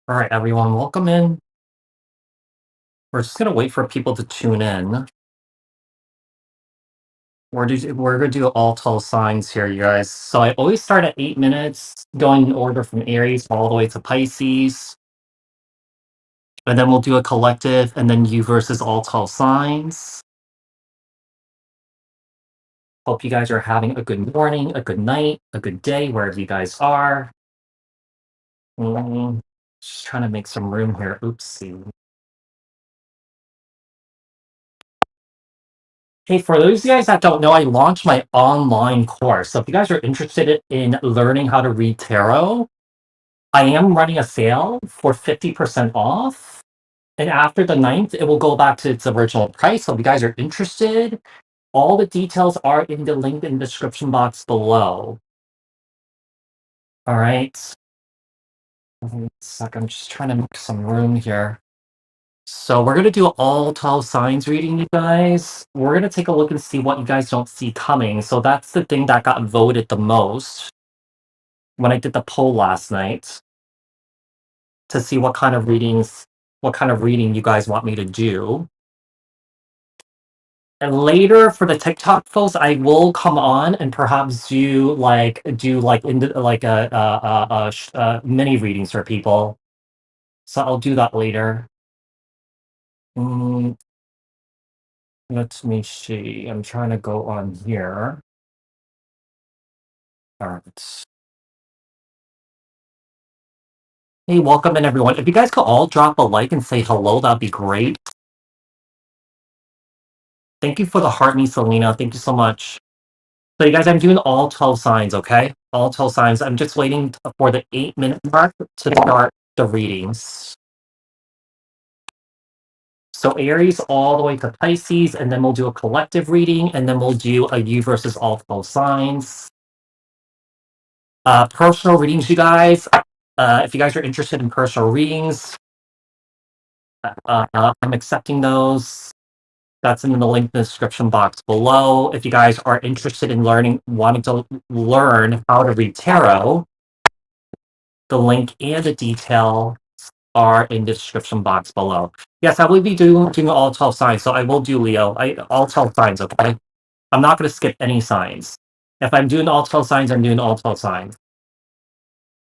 All right, everyone, welcome in. We're just gonna wait for people to tune in. We're gonna do all 12 signs here, you guys. So I always start at 8 minutes, going in order from Aries all the way to Pisces, and then we'll do a collective, and then you versus all 12 signs. Hope you guys are having a good morning, a good night, a good day, wherever you guys are. Just trying to make some room here. Oopsie. Hey, for those of you guys that don't know, I launched my online course. So if you guys are interested in learning how to read tarot, I am running a sale for 50% off. And after the 9th, it will go back to its original price. So if you guys are interested, all the details are in the link in the description box below. All right. One sec, I'm just trying to make some room here. So we're going to do all 12 signs reading, you guys. We're going to take a look and see what you guys don't see coming. So that's the thing that got voted the most when I did the poll last night to see what kind of reading you guys want me to do. And later for the TikTok folks, I will come on and perhaps do mini readings for people. So I'll do that later. Let me see. I'm trying to go on here. All right. Hey, welcome in everyone. If you guys could all drop a like and say hello, that'd be great. Thank you for the heart, me, Selena. Thank you so much. So you guys, I'm doing all 12 signs, okay? All 12 signs. I'm just waiting for the 8-minute mark to start the readings. So Aries all the way to Pisces, and then we'll do a collective reading, and then we'll do a you versus all 12 signs. Personal readings, you guys. If you guys are interested in personal readings, I'm accepting those. That's in the link in the description box below. If you guys are interested in wanting to learn how to read tarot, the link and the detail are in the description box below. Yes, I will be doing all 12 signs, so I will do Leo. All 12 signs, okay? I'm not going to skip any signs. If I'm doing all 12 signs, I'm doing all 12 signs.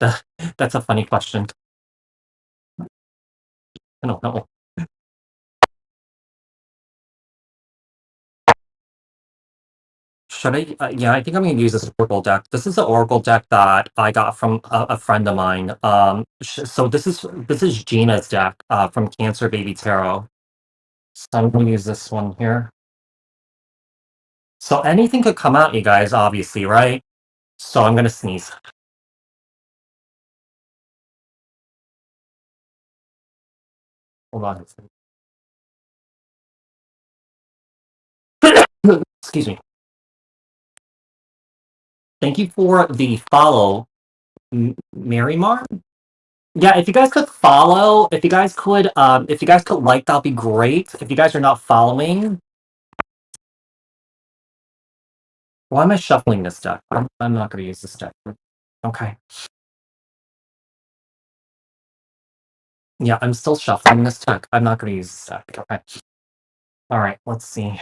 That's a funny question. I don't know. Should I? Yeah, I think I'm going to use this Oracle deck. This is an Oracle deck that I got from a friend of mine. So this is Gina's deck from Cancer Baby Tarot. So I'm going to use this one here. So anything could come out, you guys, obviously, right? So I'm going to sneeze. Hold on. Excuse me. Thank you for the follow, Marymar. Yeah, if you guys could follow, if you guys could like, that'd be great. If you guys are not following, why am I shuffling this deck? I'm not going to use this deck. Okay. Yeah, I'm still shuffling this deck. I'm not going to use this deck. Okay. All right, let's see.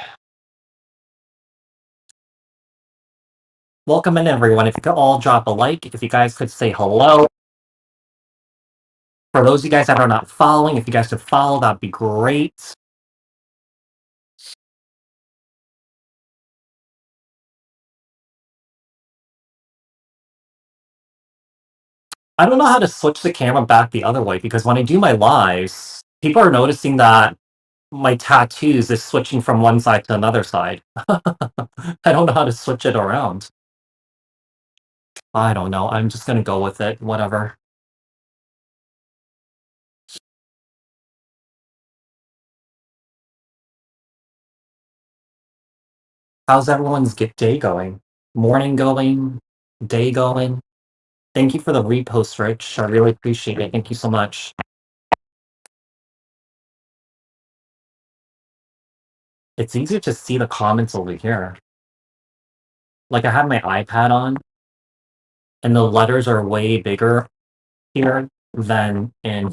Welcome in, everyone. If you could all drop a like, if you guys could say hello. For those of you guys that are not following, if you guys could follow, that'd be great. I don't know how to switch the camera back the other way because when I do my lives, people are noticing that my tattoos is switching from one side to another side. I don't know how to switch it around. I don't know. I'm just gonna go with it. Whatever. How's everyone's day going? Morning going? Day going? Thank you for the repost, Rich. I really appreciate it. Thank you so much. It's easier to see the comments over here. Like I have my iPad on, and the letters are way bigger here than in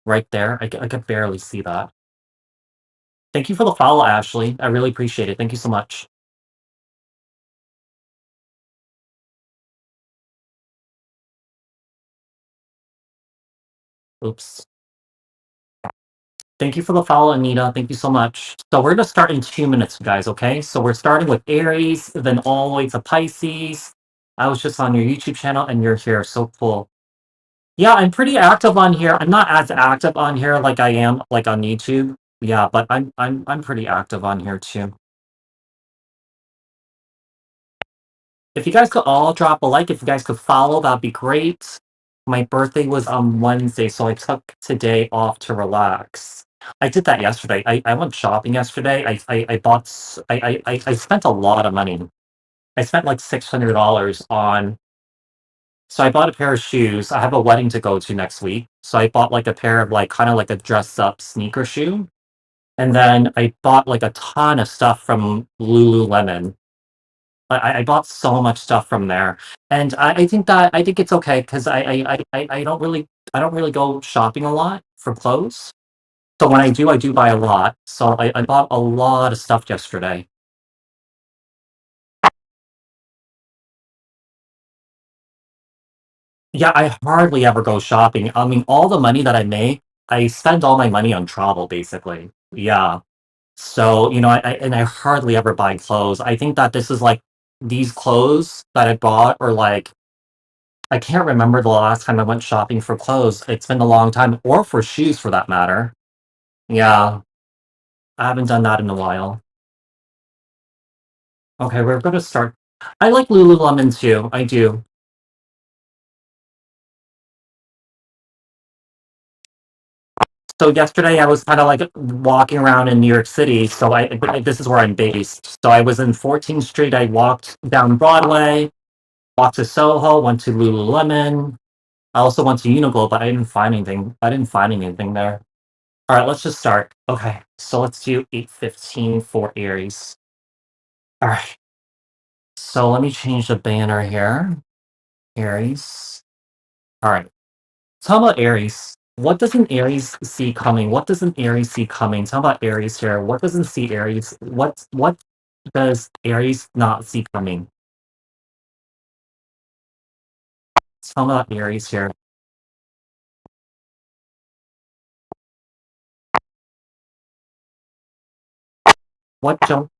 right there. I could barely see that. Thank you for the follow, Ashley. I really appreciate it. Thank you so much. Oops. Thank you for the follow, Anita. Thank you so much. So we're gonna start in 2 minutes, guys, okay? So we're starting with Aries, then all the way to Pisces. I was just on your YouTube channel and you're here. So cool. Yeah, I'm pretty active on here. I'm not as active on here like I am like on YouTube. Yeah, but I'm pretty active on here too. If you guys could all drop a like, if you guys could follow, that'd be great. My birthday was on Wednesday, so I took today off to relax. I did that yesterday. I went shopping yesterday. I bought I spent a lot of money. I spent like $600 on. So I bought a pair of shoes. I have a wedding to go to next week. So I bought like a pair of like kind of like a dress up sneaker shoe. And then I bought like a ton of stuff from Lululemon. I bought so much stuff from there, and I think it's okay because I don't really go shopping a lot for clothes. So when I do buy a lot. So I bought a lot of stuff yesterday. Yeah, I hardly ever go shopping. I mean, all the money that I make, I spend all my money on travel, basically. Yeah. So, and I hardly ever buy clothes. I think that this is like these clothes that I bought are like I can't remember the last time I went shopping for clothes. It's been a long time, or for shoes for that matter. Yeah, I haven't done that in a while. Okay, we're gonna start. I like Lululemon too. I do. So yesterday I was kind of like walking around in New York City. So this is where I'm based. So I was in 14th Street. I walked down Broadway, walked to Soho, went to Lululemon. I also went to Uniqlo, but I didn't find anything. I didn't find anything there. All right, let's just start. Okay, so let's do 8:15 for Aries. All right, so let me change the banner here. Aries. All right, tell about Aries. What doesn't Aries see coming? What doesn't Aries see coming? Tell about Aries here. What doesn't see Aries? What does Aries not see coming? Tell about Aries here. What doesn't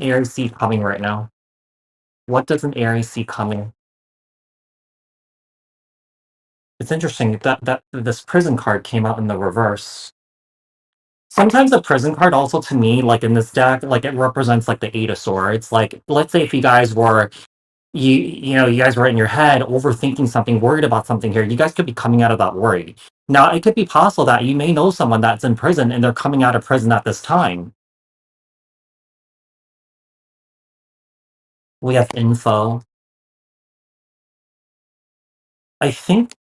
Aries see coming right now? What doesn't Aries see coming? It's interesting that this prison card came out in the reverse. Sometimes the prison card also to me, like in this deck, like it represents like the Eight of Swords. Like, let's say if you guys were you guys were in your head overthinking something, worried about something here, you guys could be coming out of that worry. Now, it could be possible that you may know someone that's in prison and they're coming out of prison at this time. We have info. I think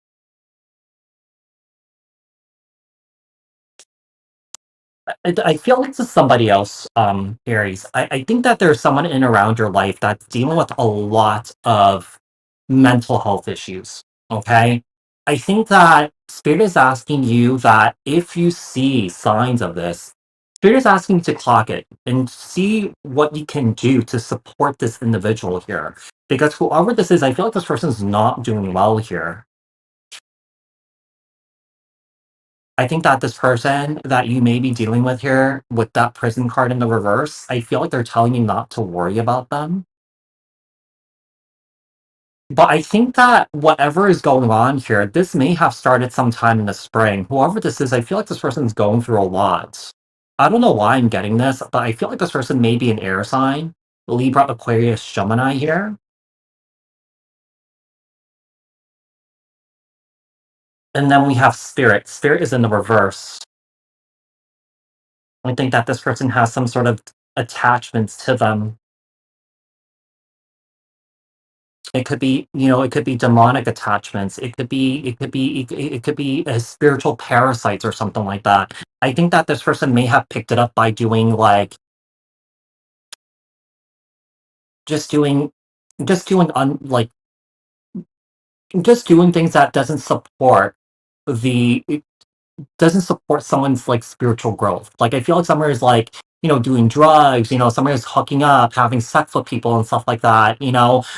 I feel like this is somebody else, Aries. I think that there's someone in around your life that's dealing with a lot of mental health issues. Okay. I think that Spirit is asking you that if you see signs of this, Spirit is asking you to clock it and see what you can do to support this individual here. Because whoever this is, I feel like this person's not doing well here. I think that this person that you may be dealing with here with that prison card in the reverse, I feel like they're telling you not to worry about them. But I think that whatever is going on here, this may have started sometime in the spring. Whoever this is, I feel like this person's going through a lot. I don't know why I'm getting this, but I feel like this person may be an air sign. Libra, Aquarius, Gemini here. And then we have Spirit. Spirit is in the reverse. I think that this person has some sort of attachments to them. It could be, it could be demonic attachments. It could be spiritual parasites or something like that. I think that this person may have picked it up by doing like just doing just doing un like just doing things that doesn't support the it doesn't support someone's like spiritual growth. Like I feel like someone is like, doing drugs, someone is hooking up, having sex with people and stuff like that,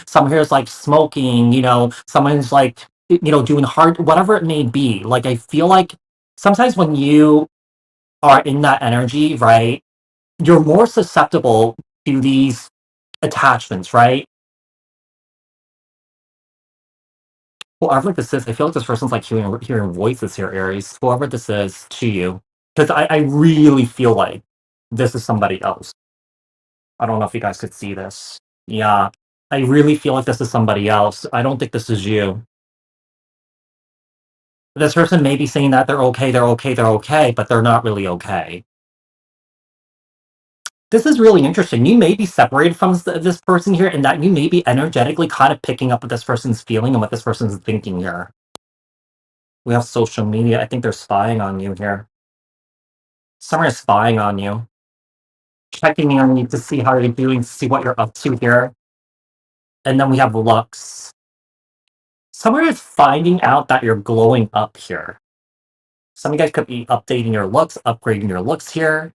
someone here is like smoking, someone's like, doing hard whatever it may be. Like I feel like sometimes when you are in that energy, right, you're more susceptible to these attachments, right? Whoever this is, I feel like this person's like hearing voices here, Aries. Whoever this is to you, because I really feel like this is somebody else. I don't know if you guys could see this. Yeah, I really feel like this is somebody else. I don't think this is you. This person may be saying that they're okay, they're okay, they're okay, but they're not really okay. This is really interesting. You may be separated from this person here, and that you may be energetically kind of picking up what this person's feeling and what this person's thinking here. We have social media. I think they're spying on you here. Someone is spying on you, checking in on you to see how you're doing, to see what you're up to here. And then we have looks. Someone is finding out that you're glowing up here. Some of you guys could be updating your looks, upgrading your looks here.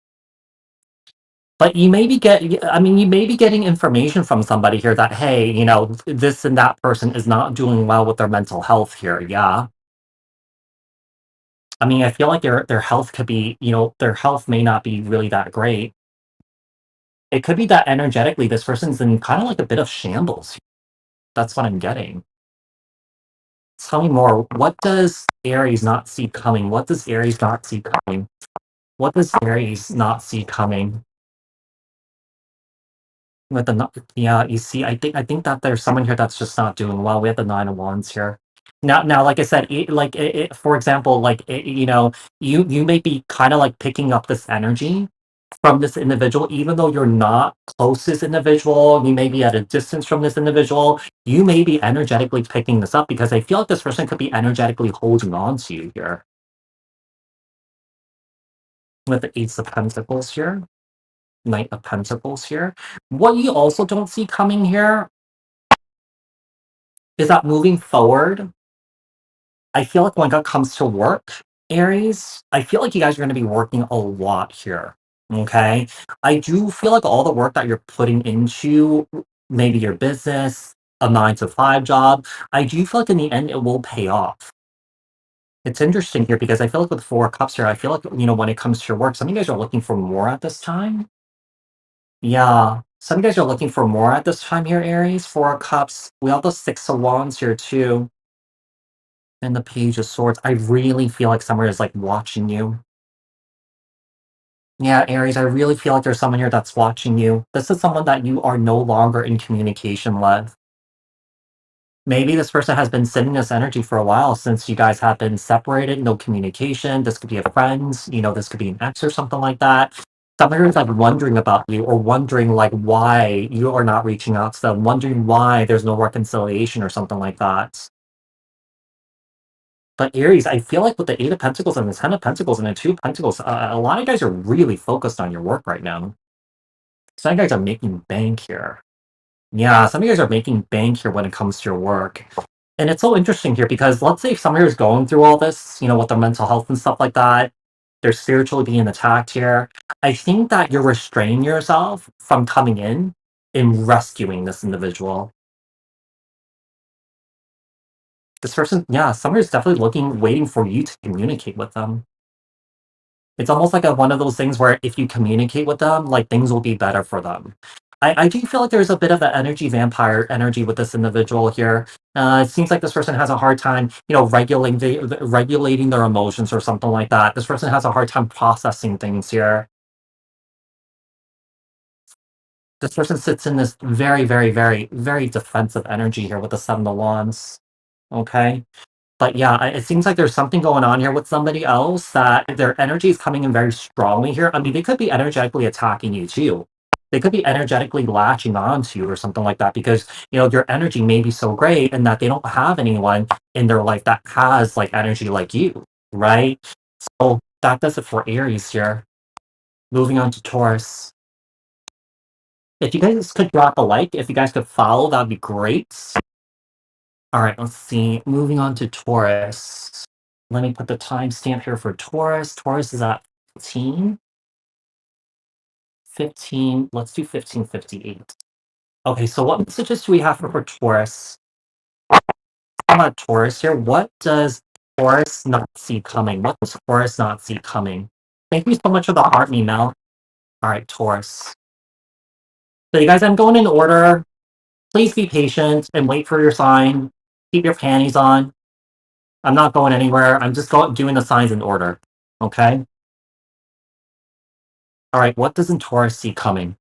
But you may be getting information from somebody here that, hey, this and that person is not doing well with their mental health here. Yeah. I mean, I feel like their health could be, their health may not be really that great. It could be that energetically this person's in kind of like a bit of shambles. That's what I'm getting. Tell me more. What does Aries not see coming? What does Aries not see coming? What does Aries not see coming? With the yeah, you see, I think that there's someone here that's just not doing well. We have the Nine of Wands here. Now, like I said, for example, like you may be kind of like picking up this energy from this individual, even though you're not close to this individual. You may be at a distance from this individual. You may be energetically picking this up because I feel like this person could be energetically holding on to you here with the Ace of Pentacles here. Knight of Pentacles here. What you also don't see coming here is that moving forward, I feel like when it comes to work, Aries, I feel like you guys are going to be working a lot here. Okay. I do feel like all the work that you're putting into maybe your business, a 9 to 5 job, I do feel like in the end it will pay off. It's interesting here because I feel like with 4 cups here, I feel like, when it comes to your work, some of you guys are looking for more at this time. Yeah. Some of you guys are looking for more at this time here, Aries. 4 cups. We have the 6 of Wands here too. And the Page of Swords. I really feel like someone is like watching you. Yeah, Aries, I really feel like there's someone here that's watching you. This is someone that you are no longer in communication with. Maybe this person has been sending this energy for a while since you guys have been separated, no communication. This could be a friend, this could be an ex or something like that. Someone is like wondering about you or wondering like why you are not reaching out to them, wondering why there's no reconciliation or something like that. But Aries, I feel like with the 8 of Pentacles and the 10 of Pentacles and the 2 of Pentacles, a lot of you guys are really focused on your work right now. Some of you guys are making bank here. Yeah, some of you guys are making bank here when it comes to your work. And it's so interesting here because let's say if somebody is going through all this, with their mental health and stuff like that, they're spiritually being attacked here. I think that you're restraining yourself from coming in and rescuing this individual. This person, yeah, somebody's definitely waiting for you to communicate with them. It's almost like one of those things where if you communicate with them, like things will be better for them. I do feel like there's a bit of the energy vampire energy with this individual here. It seems like this person has a hard time, regulating their emotions or something like that. This person has a hard time processing things here. This person sits in this very, very, very, very defensive energy here with the 7 of Wands. Okay. But yeah, it seems like there's something going on here with somebody else that their energy is coming in very strongly here. I mean, they could be energetically attacking you too. They could be energetically latching on to you or something like that because, your energy may be so great and that they don't have anyone in their life that has like energy like you, right? So that does it for Aries here. Moving on to Taurus. If you guys could drop a like, if you guys could follow, that'd be great. All right, let's see. Moving on to Taurus. Let me put the timestamp here for Taurus. Taurus is at 15. 15. Let's do 1558. Okay, so what messages do we have for Taurus? I'm about Taurus here. What does Taurus not see coming? What does Taurus not see coming? Thank you so much for the heart, me, Mel. All right, Taurus. So, you guys, I'm going in order. Please be patient and wait for your sign. Keep your panties on. I'm not going anywhere. I'm just doing the signs in order. Okay? All right, what doesn't Taurus see coming?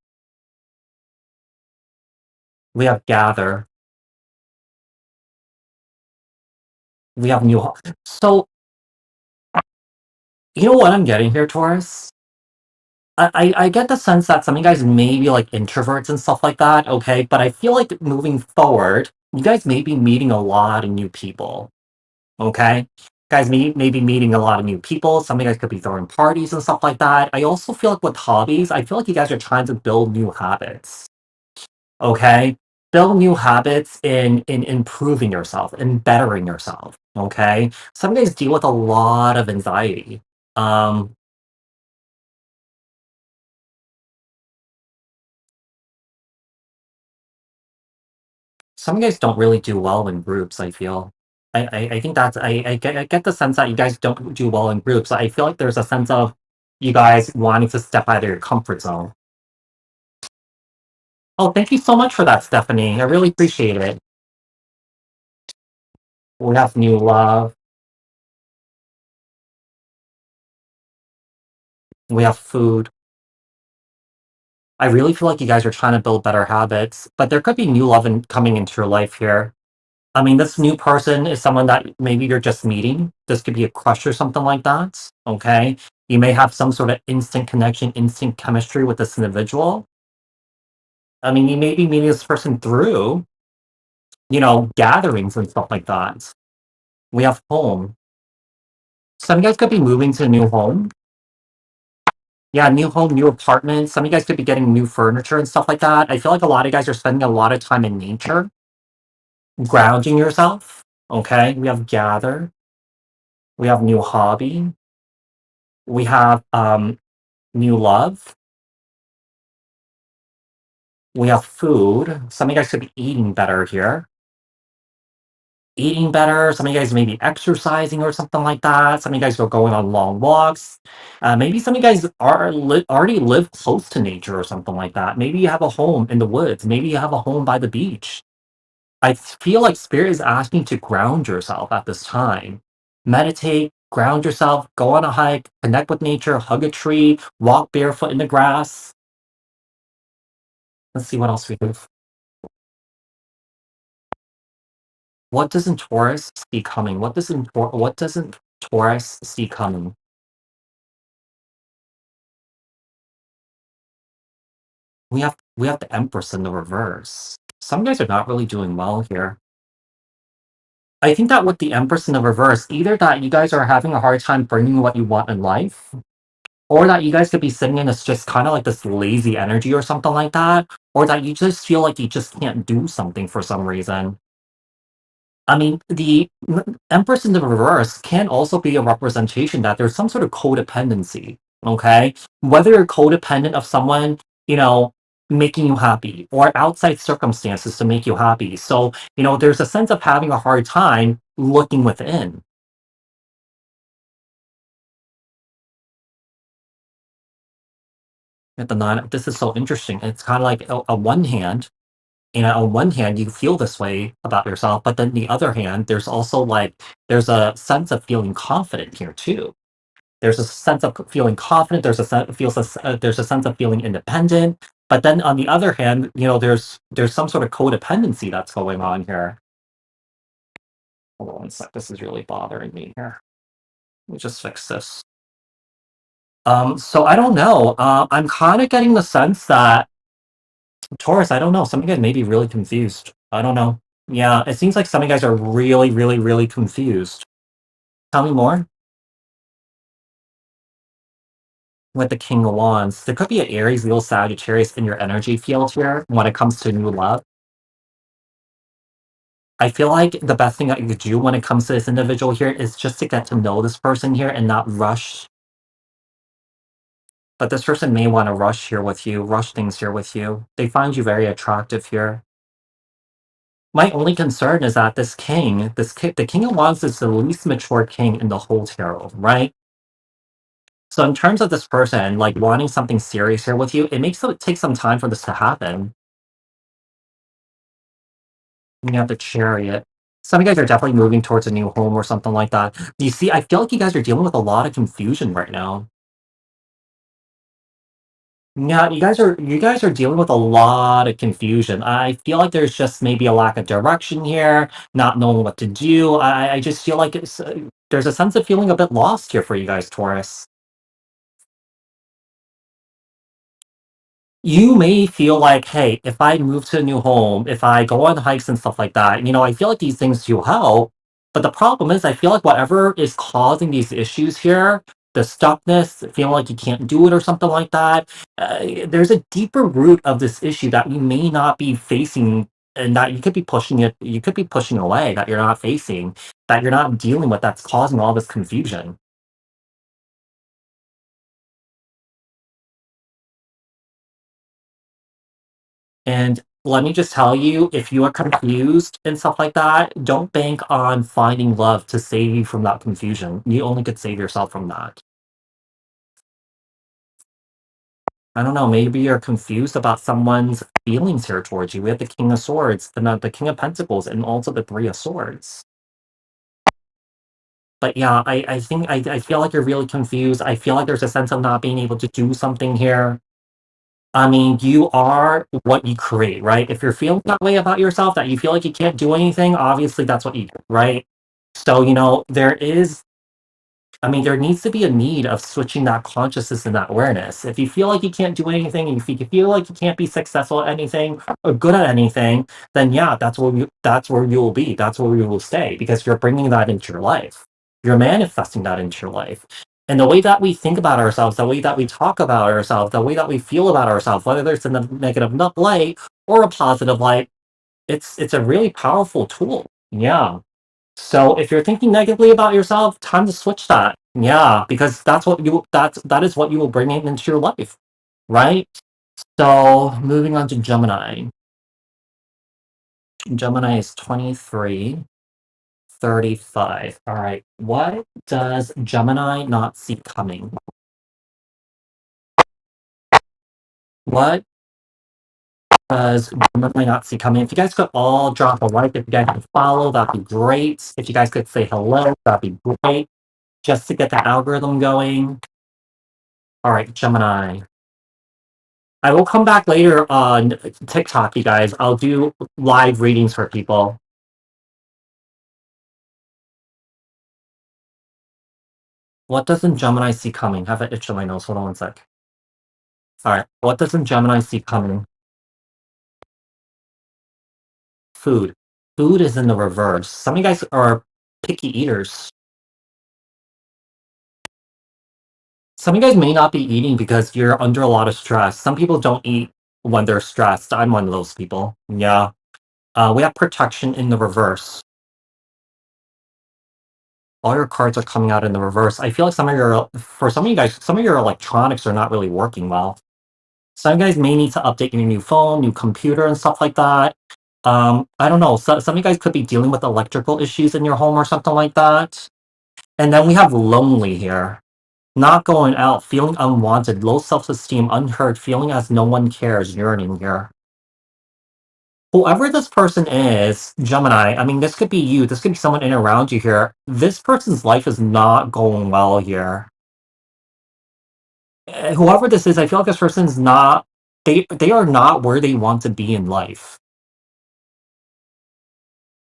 We have gather. We have new. So, you know what I'm getting here, Taurus? I get the sense that some of you guys may be like introverts and stuff like that, okay? But I feel like moving forward, you guys may be meeting a lot of new people, okay? Guys may be meeting a lot of new people. Some of you guys could be throwing parties and stuff like that. I also feel like with hobbies, I feel like you guys are trying to build new habits, okay? Build new habits in improving yourself and bettering yourself, okay? Some of you guys deal with a lot of anxiety. Um, some guys don't really do well in groups, I feel. I think that's I get the sense that you guys don't do well in groups. I feel like there's a sense of you guys wanting to step out of your comfort zone. Oh, thank you so much for that, Stephanie. I really appreciate it. We have new love. We have food. I really feel like you guys are trying to build better habits, but there could be new love coming into your life here. I mean, this new person is someone that maybe you're just meeting. This could be a crush or something like that. Okay. You may have some sort of instant connection, instant chemistry with this individual. I mean, you may be meeting this person through, gatherings and stuff like that. We have home. Some of you guys could be moving to a new home. Yeah, new home, new apartment. Some of you guys could be getting new furniture and stuff like that. I feel like a lot of you guys are spending a lot of time in nature, grounding yourself. Okay. We have gather. We have new hobby. We have new love. We have food. Some of you guys could be eating better here. Eating better. Some of you guys may be exercising or something like that. Some of you guys are going on long walks. Maybe some of you guys already live close to nature or something like that. Maybe you have a home in the woods. Maybe you have a home by the beach. I feel like Spirit is asking to ground yourself at this time. Meditate, ground yourself, go on a hike, connect with nature, hug a tree, walk barefoot in the grass. Let's see what else we have. What doesn't Taurus see coming? What doesn't Taurus see coming? We have the Empress in the reverse. Some guys are not really doing well here. I think that with the Empress in the reverse, either that you guys are having a hard time bringing what you want in life, or that you guys could be sitting in this just kind of like this lazy energy or something like that, or that you just feel like you just can't do something for some reason. I mean, the Empress in the reverse can also be a representation that there's some sort of codependency, okay? Whether you're codependent of someone, you know, making you happy or outside circumstances to make you happy. So, there's a sense of having a hard time looking within. At the nine, this is so interesting. It's kind of like on one hand, you feel this way about yourself, but then the other hand, there's also like there's a sense of feeling confident here too. There's a sense of feeling confident. There's a sense of feeling independent. But then on the other hand, there's some sort of codependency that's going on here. Hold on one sec. This is really bothering me here. Let me just fix this. So I don't know. I'm kind of getting the sense that Taurus. I don't know. Some of you guys may be really confused. I don't know. Yeah, it seems like some of you guys are really, really, really confused. Tell me more. With the King of Wands, there could be an Aries, Leo, Sagittarius in your energy field here when it comes to new love. I feel like the best thing that you could do when it comes to this individual here is just to get to know this person here and not rush. But this person may want to rush here with you, rush things here with you. They find you very attractive here. My only concern is that the King of Wands is the least mature king in the whole tarot, right? So in terms of this person, like wanting something serious here with you, it makes it take some time for this to happen. You have the Chariot. Some of you guys are definitely moving towards a new home or something like that. You see, I feel like you guys are dealing with a lot of confusion right now. Yeah, you guys are dealing with a lot of confusion. I feel like there's just maybe a lack of direction here, not knowing what to do. I just feel like there's a sense of feeling a bit lost here for you guys, Taurus. You may feel like, hey, if I move to a new home, if I go on hikes and stuff like that, I feel like these things do help. But the problem is, I feel like whatever is causing these issues here, the stuckness, feeling like you can't do it or something like that, there's a deeper root of this issue that you may not be facing and that you could be pushing away, that you're not facing, that you're not dealing with, that's causing all this confusion. And let me just tell you, if you are confused and stuff like that, don't bank on finding love to save you from that confusion. You only could save yourself from that. I don't know, maybe you're confused about someone's feelings here towards you. We have the King of Swords, the King of Pentacles, and also the Three of Swords. But yeah, I think I feel like you're really confused. I feel like there's a sense of not being able to do something here. I mean, you are what you create, right? If you're feeling that way about yourself, that you feel like you can't do anything, obviously that's what you do, right? So, there needs to be a need of switching that consciousness and that awareness. If you feel like you can't do anything, if you feel like you can't be successful at anything or good at anything, then yeah, that's where you will be. That's where you will stay because you're bringing that into your life. You're manifesting that into your life. And the way that we think about ourselves, the way that we talk about ourselves, the way that we feel about ourselves, whether it's in a negative light or a positive light, it's a really powerful tool. Yeah. So if you're thinking negatively about yourself, time to switch that. Yeah, because that is what you will bring into your life, right? So moving on to Gemini. Gemini is 23, 35. All right. What does Gemini not see coming? What does Gemini not see coming? If you guys could all drop a like, if you guys could follow, that'd be great. If you guys could say hello, that'd be great. Just to get the algorithm going. All right, Gemini. I will come back later on TikTok, you guys. I'll do live readings for people. What doesn't Gemini see coming? Have an itch on my nose. Hold on one sec. All right. What doesn't Gemini see coming? Food. Food is in the reverse. Some of you guys are picky eaters. Some of you guys may not be eating because you're under a lot of stress. Some people don't eat when they're stressed. I'm one of those people. Yeah. We have protection in the reverse. All your cards are coming out in the reverse. I feel like for some of you guys, some of your electronics are not really working well. Some guys may need to update your new phone, new computer, and stuff like that. I don't know. Some of you guys could be dealing with electrical issues in your home or something like that. And then we have lonely here. Not going out, feeling unwanted, low self-esteem, unheard, feeling as no one cares, yearning here. Whoever this person is, Gemini, this could be you, this could be someone in and around you here. This person's life is not going well here. Whoever this is, I feel like this person's not, they are not where they want to be in life.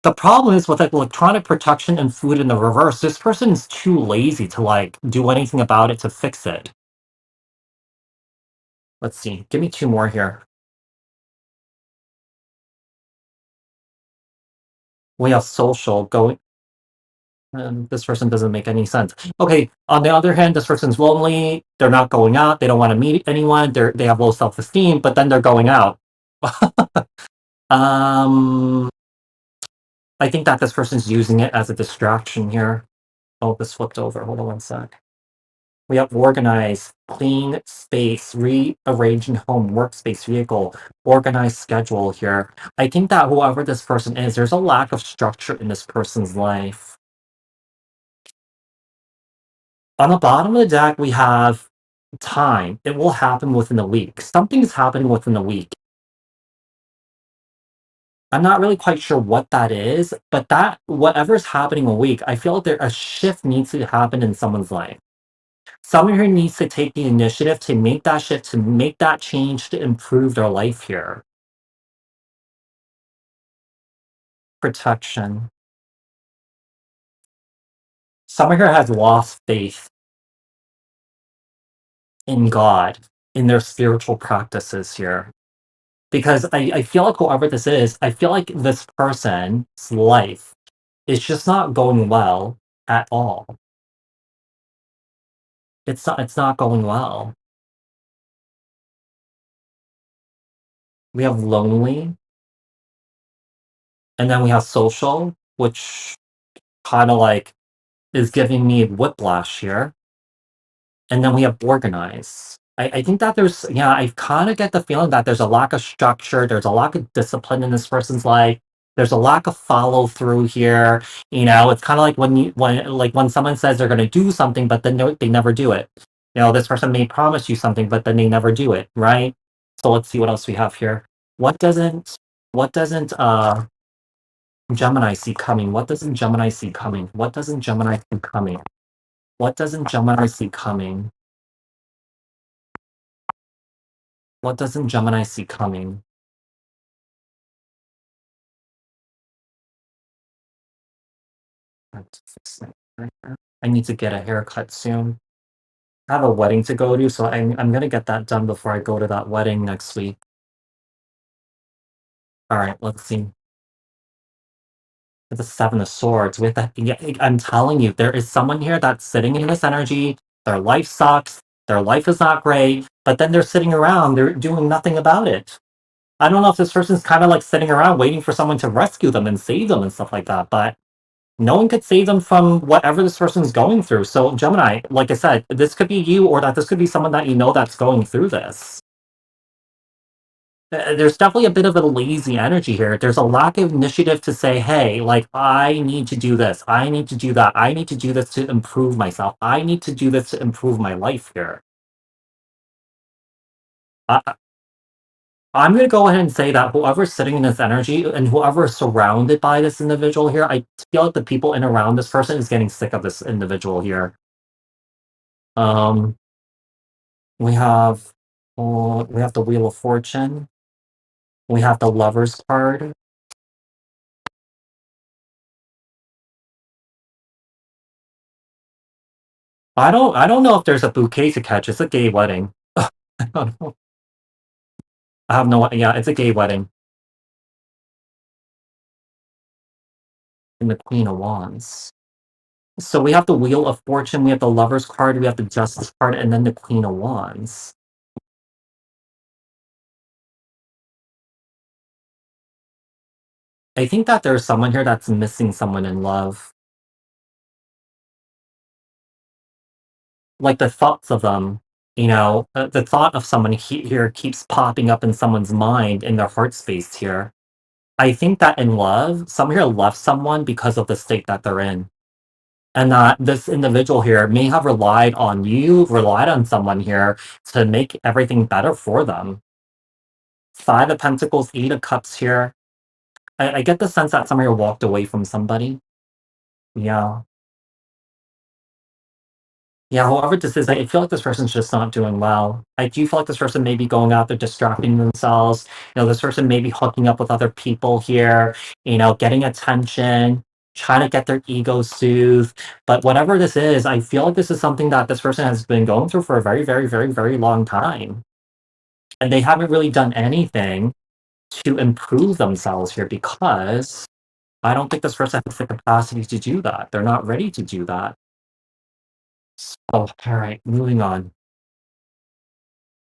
The problem is with electronic protection and food in the reverse, this person is too lazy to do anything about it to fix it. Let's see. Give me two more here. We have social going. This person doesn't make any sense. Okay, on the other hand, this person's lonely. They're not going out. They don't want to meet anyone. They have low self esteem, but then they're going out. um, I think that this person's using it as a distraction here. Oh, this flipped over. Hold on one sec. We have organize, clean space, rearranging home, workspace, vehicle, organized schedule here. I think that whoever this person is, there's a lack of structure in this person's life. On the bottom of the deck, we have time. It will happen within a week. Something is happening within a week. I'm not really quite sure what that is, but that whatever's happening a week, I feel like there a shift needs to happen in someone's life. Someone here needs to take the initiative to make that shift, to make that change, to improve their life here. Protection. Someone here has lost faith in God, in their spiritual practices here. Because I feel like whoever this is, I feel like this person's life is just not going well at all. It's not going well. We have lonely, and then we have social, which kind of like is giving me whiplash here. And then we have organize. I think that there's, yeah, I kind of get the feeling that there's a lack of structure, there's a lack of discipline in this person's life. There's a lack of follow through here. It's kind of like when someone says they're going to do something, but then they never do it. This person may promise you something, but then they never do it, right? So let's see what else we have here. What doesn't what doesn't Gemini see coming? What doesn't Gemini see coming? What doesn't Gemini see coming? What doesn't Gemini see coming? What doesn't Gemini see coming? Let's fix it right there. I need to get a haircut soon. I have a wedding to go to, so I'm gonna get that done before I go to that wedding next week. All right, let's see. The Seven of Swords with that. Yeah, I'm telling you, there is someone here that's sitting in this energy. Their life sucks. Their life is not great, but then they're sitting around. They're doing nothing about it. I don't know if this person's kind of like sitting around waiting for someone to rescue them and save them and stuff like that, but no one could save them from whatever this person's going through. So, Gemini, like I said, this could be you, or that this could be someone that you know that's going through this. There's definitely a bit of a lazy energy here. There's a lack of initiative to say, hey, like, I need to do this. I need to do that. I need to do this to improve myself. I need to do this to improve my life here. I, I'm going to go ahead and say that whoever's sitting in this energy and whoever is surrounded by this individual here, I feel like the people in around this person is getting sick of this individual here. Um, we have we have the Wheel of Fortune. We have the Lover's card. I don't know if there's a bouquet to catch. It's a gay wedding. I don't know. I have no, yeah, it's a gay wedding. And the Queen of Wands. So we have the Wheel of Fortune, we have the Lover's card, we have the Justice card, and then the Queen of Wands. I think that there's someone here that's missing someone in love. Like the thoughts of them, the thought of someone here keeps popping up in someone's mind in their heart space here. I think that in love, someone here left someone because of the state that they're in. And that this individual here may have relied on you, relied on someone here to make everything better for them. Five of Pentacles, Eight of Cups here. I get the sense that someone here walked away from somebody. Yeah. Yeah, whoever this is, I feel like this person's just not doing well. I do feel like this person may be going out there distracting themselves. This person may be hooking up with other people here, getting attention, trying to get their ego soothed. But whatever this is, I feel like this is something that this person has been going through for a very, very, very, very long time. And they haven't really done anything to improve themselves here because I don't think this person has the capacity to do that. They're not ready to do that. Oh, all right, moving on.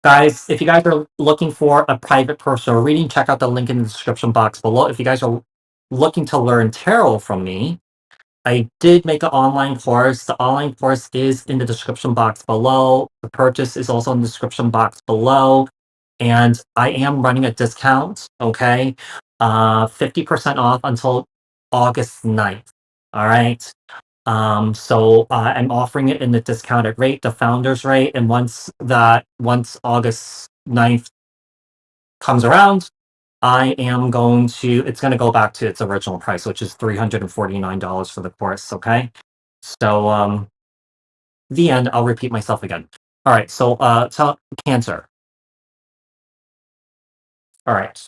Guys, if you guys are looking for a private personal reading, check out the link in the description box below. If you guys are looking to learn tarot from me, I did make an online course. The online course is in the description box below. The purchase is also in the description box below. And I am running a discount, okay? 50% off until August 9th. All right. I'm offering it in the discounted rate, the founder's rate. And once August 9th comes around, it's going to go back to its original price, which is $349 for the course. Okay. So, the end, I'll repeat myself again. All right. So Cancer. All right.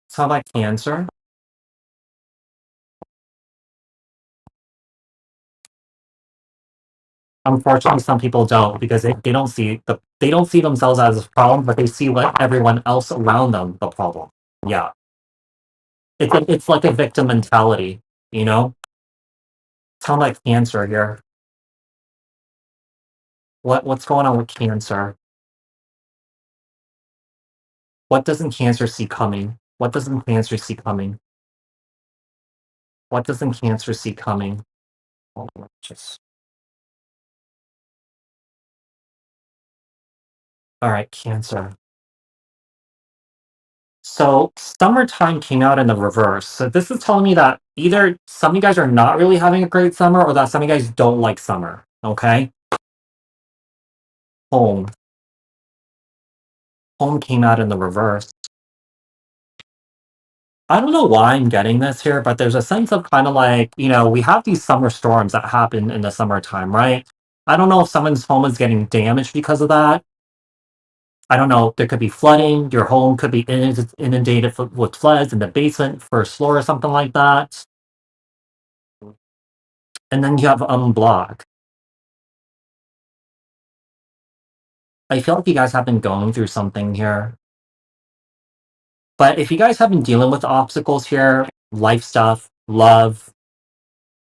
So about Cancer. Unfortunately, some people don't because they don't see themselves as a problem, but they see what everyone else around them the problem. Yeah, it's like a victim mentality, you know. It's kind of like Cancer here. What's going on with Cancer? What doesn't Cancer see coming? What doesn't Cancer see coming? What doesn't Cancer see coming? Hold on, just all right, Cancer. So summertime came out in the reverse. So this is telling me that either some of you guys are not really having a great summer or that some of you guys don't like summer. Okay. Home. Home came out in the reverse. I don't know why I'm getting this here, but there's a sense of kind of like, we have these summer storms that happen in the summertime, right? I don't know if someone's home is getting damaged because of that. I don't know. There could be flooding. Your home could be inundated with floods in the basement, first floor, or something like that. And then you have unblock. I feel like you guys have been going through something here. But if you guys have been dealing with obstacles here, life stuff, love,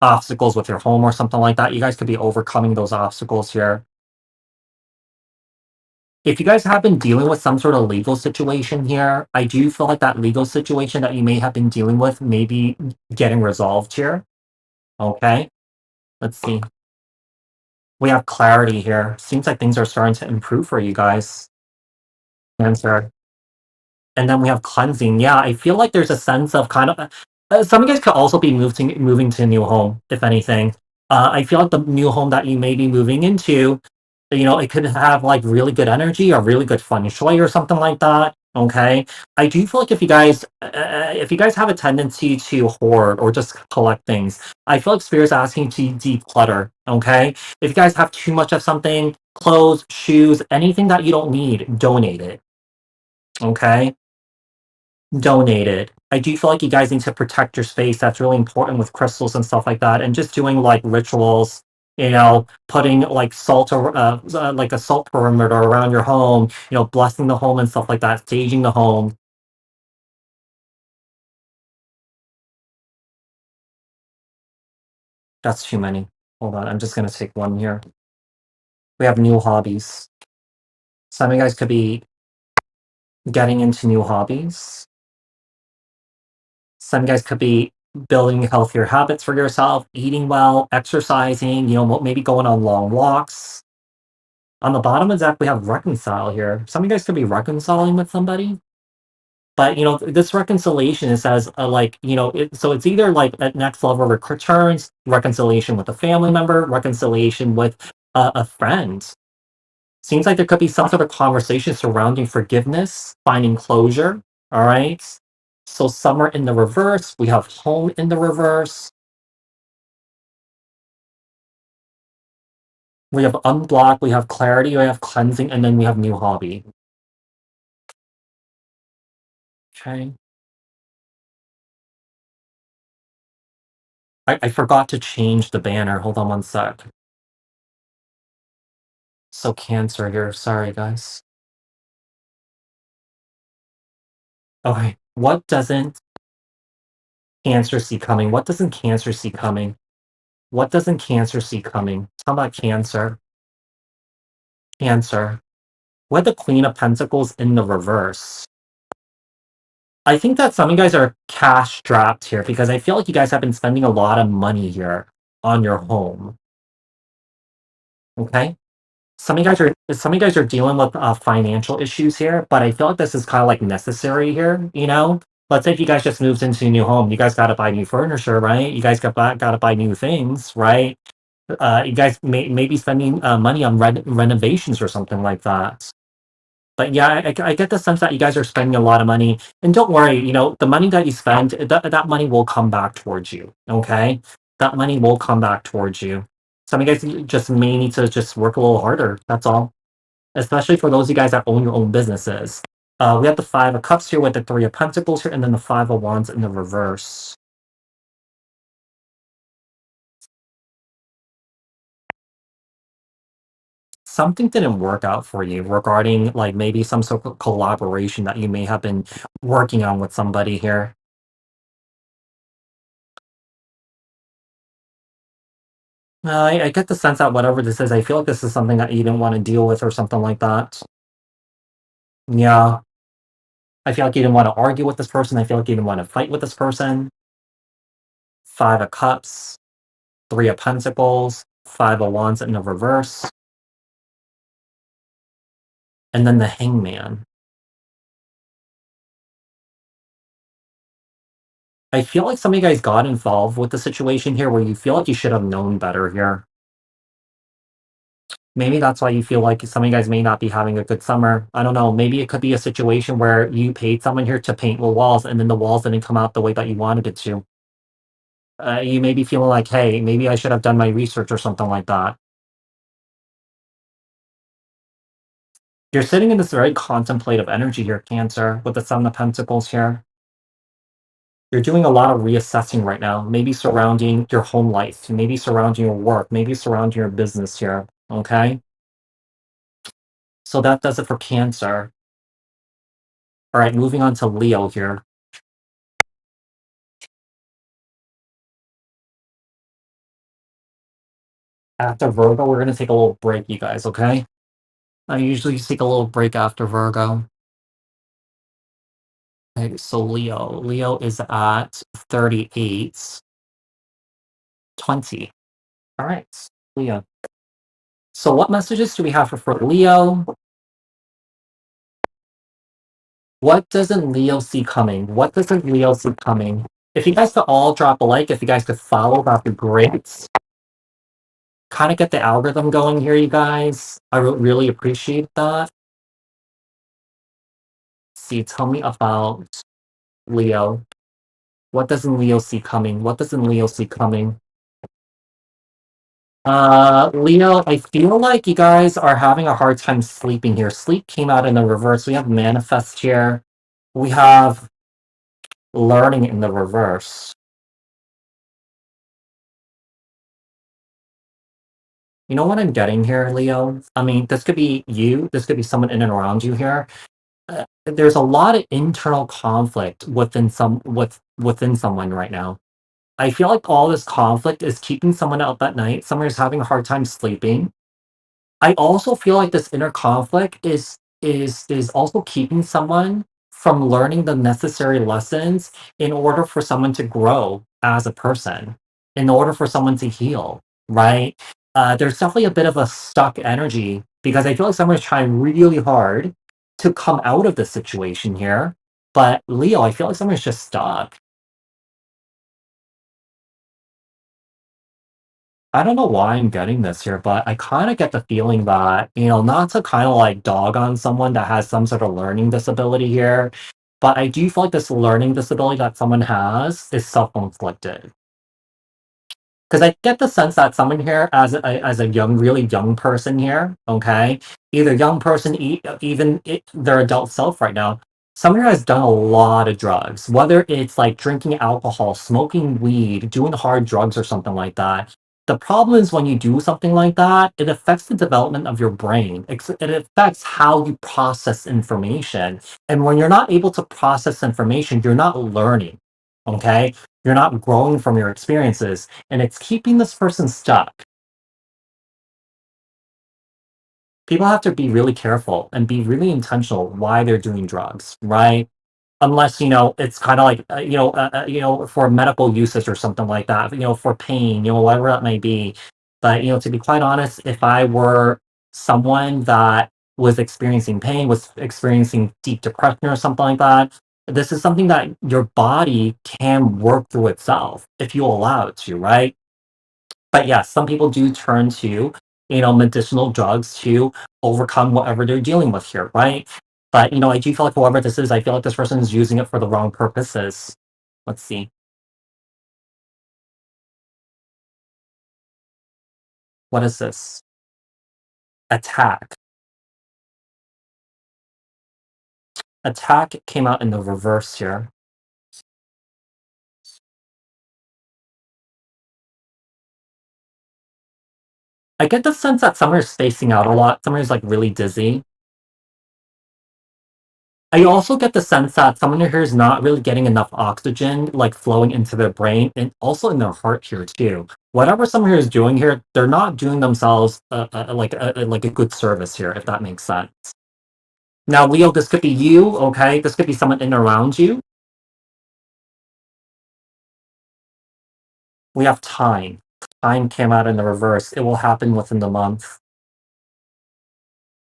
obstacles with your home or something like that, you guys could be overcoming those obstacles here. If you guys have been dealing with some sort of legal situation here, I do feel like that legal situation that you may have been dealing with may be getting resolved here. Okay, let's see. We have clarity here. Seems like things are starting to improve for you guys. Answer. And then we have cleansing. Yeah, I feel like there's a sense of kind of some of you guys could also be moving to a new home, if anything. I feel like the new home that you may be moving into, it could have like really good energy or really good feng shui or something like that. Okay, I do feel like if you guys have a tendency to hoard or just collect things, I feel like Spirit's asking to declutter. Okay, if you guys have too much of something, clothes, shoes, anything that you don't need, donate it. Okay, donated. I do feel like you guys need to protect your space. That's really important with crystals and stuff like that. And just doing like rituals, putting like like a salt perimeter around your home, blessing the home and stuff like that, staging the home. That's too many. Hold on. I'm just going to take one here. We have new hobbies. Some of you guys could be getting into new hobbies. Some guys could be building healthier habits for yourself, eating well, exercising, maybe going on long walks. On the bottom of that, we have reconcile here. Some of you guys could be reconciling with somebody, but this reconciliation it says so it's either like at next level returns, reconciliation with a family member, reconciliation with a friend. Seems like there could be some sort of conversation surrounding forgiveness, finding closure. All right. So summer in the reverse, we have home in the reverse. We have unblock, we have clarity, we have cleansing, and then we have new hobby. Okay. I forgot to change the banner. Hold on one sec. So Cancer here. Sorry, guys. Okay. What doesn't Cancer see coming? What doesn't Cancer see coming? What doesn't Cancer see coming? How about Cancer? Cancer. What the Queen of Pentacles in the reverse? I think that some of you guys are cash strapped here because I feel like you guys have been spending a lot of money here on your home. Okay? Some of you guys are dealing with financial issues here, but I feel like this is kind of like necessary here. Let's say if you guys just moved into a new home, you guys got to buy new furniture, right? You guys got to buy new things, right? You guys may be spending money on renovations or something like that. But yeah, I get the sense that you guys are spending a lot of money. And don't worry, the money that you spend, that money will come back towards you. Okay? That money will come back towards you. Some of you guys just may need to just work a little harder. That's all. Especially for those of you guys that own your own businesses. We have the Five of Cups here with the Three of Pentacles here, and then the Five of Wands in the reverse. Something didn't work out for you regarding like maybe some sort of collaboration that you may have been working on with somebody here. I get the sense that whatever this is, I feel like this is something that you didn't want to deal with or something like that. Yeah, I feel like you didn't want to argue with this person. I feel like you didn't want to fight with this person. Five of Cups, Three of Pentacles, Five of Wands in the reverse, and then the Hangman. I feel like some of you guys got involved with the situation here where you feel like you should have known better here. Maybe that's why you feel like some of you guys may not be having a good summer. I don't know. Maybe it could be a situation where you paid someone here to paint the walls and then the walls didn't come out the way that you wanted it to. You may be feeling like, hey, maybe I should have done my research or something like that. You're sitting in this very contemplative energy here, Cancer, with the Seven of Pentacles here. You're doing a lot of reassessing right now, maybe surrounding your home life, maybe surrounding your work, maybe surrounding your business here. Okay. So that does it for Cancer. All right, moving on to Leo here. After Virgo, we're going to take a little break, you guys, okay? I usually take a little break after Virgo. Okay, so Leo. Leo is at 38, 20. All right, Leo. So what messages do we have for Leo? What doesn't Leo see coming? What doesn't Leo see coming? If you guys could all drop a like, if you guys could follow, that'd be great. Kind of get the algorithm going here, you guys. I would really appreciate that. See, tell me about Leo. What doesn't Leo see coming? What doesn't Leo see coming? Leo, I feel like you guys are having a hard time sleeping here. Sleep came out in the reverse. We have manifest here. We have learning in the reverse. You know what I'm getting here, Leo? I mean, this could be you. This could be someone in and around you here. There's a lot of internal conflict within someone right now. I feel like all this conflict is keeping someone up at night. Someone is having a hard time sleeping. I also feel like this inner conflict is also keeping someone from learning the necessary lessons in order for someone to grow as a person, in order for someone to heal, right? There's definitely a bit of a stuck energy because I feel like someone's trying really hard to come out of the situation here. But Leo, I feel like someone's just stuck. I don't know why I'm getting this here, but I kind of get the feeling that, not to kind of like dog on someone that has some sort of learning disability here, but I do feel like this learning disability that someone has is self-inflicted. Because I get the sense that someone here, as a young, really young person here, okay, either young person, even their adult self right now, someone here has done a lot of drugs, whether it's like drinking alcohol, smoking weed, doing hard drugs or something like that. The problem is when you do something like that, it affects the development of your brain. It affects how you process information. And when you're not able to process information, you're not learning. Okay? You're not growing from your experiences and it's keeping this person stuck. People have to be really careful and be really intentional why they're doing drugs, right? unless it's kind of like for medical uses or something like that, for pain, whatever that may be. But to be quite honest, if I were someone that was experiencing pain, was experiencing deep depression or something like that, this is something that your body can work through itself if you allow it to, right? But yes, some people do turn to, medicinal drugs to overcome whatever they're dealing with here, right? But, I do feel like whoever this is, I feel like this person is using it for the wrong purposes. Let's see. What is this? Attack. Attack came out in the reverse here. I get the sense that Summer is spacing out a lot. Summer is like really dizzy. I also get the sense that someone here is not really getting enough oxygen, like flowing into their brain and also in their heart here too. Whatever someone here is doing here, they're not doing themselves like a good service here, if that makes sense. Now, Leo, this could be you, okay? This could be someone in and around you. We have time. Time came out in the reverse. It will happen within the month.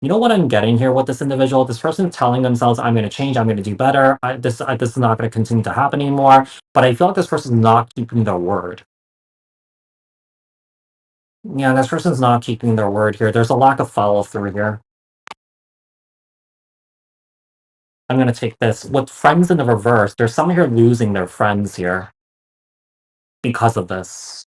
You know what I'm getting here with this individual? This person telling themselves, "I'm going to change. I'm going to do better. This is not going to continue to happen anymore." But I feel like this person's not keeping their word. Yeah, this person's not keeping their word here. There's a lack of follow through here. I'm going to take this. With friends in the reverse, there's someone here losing their friends here because of this.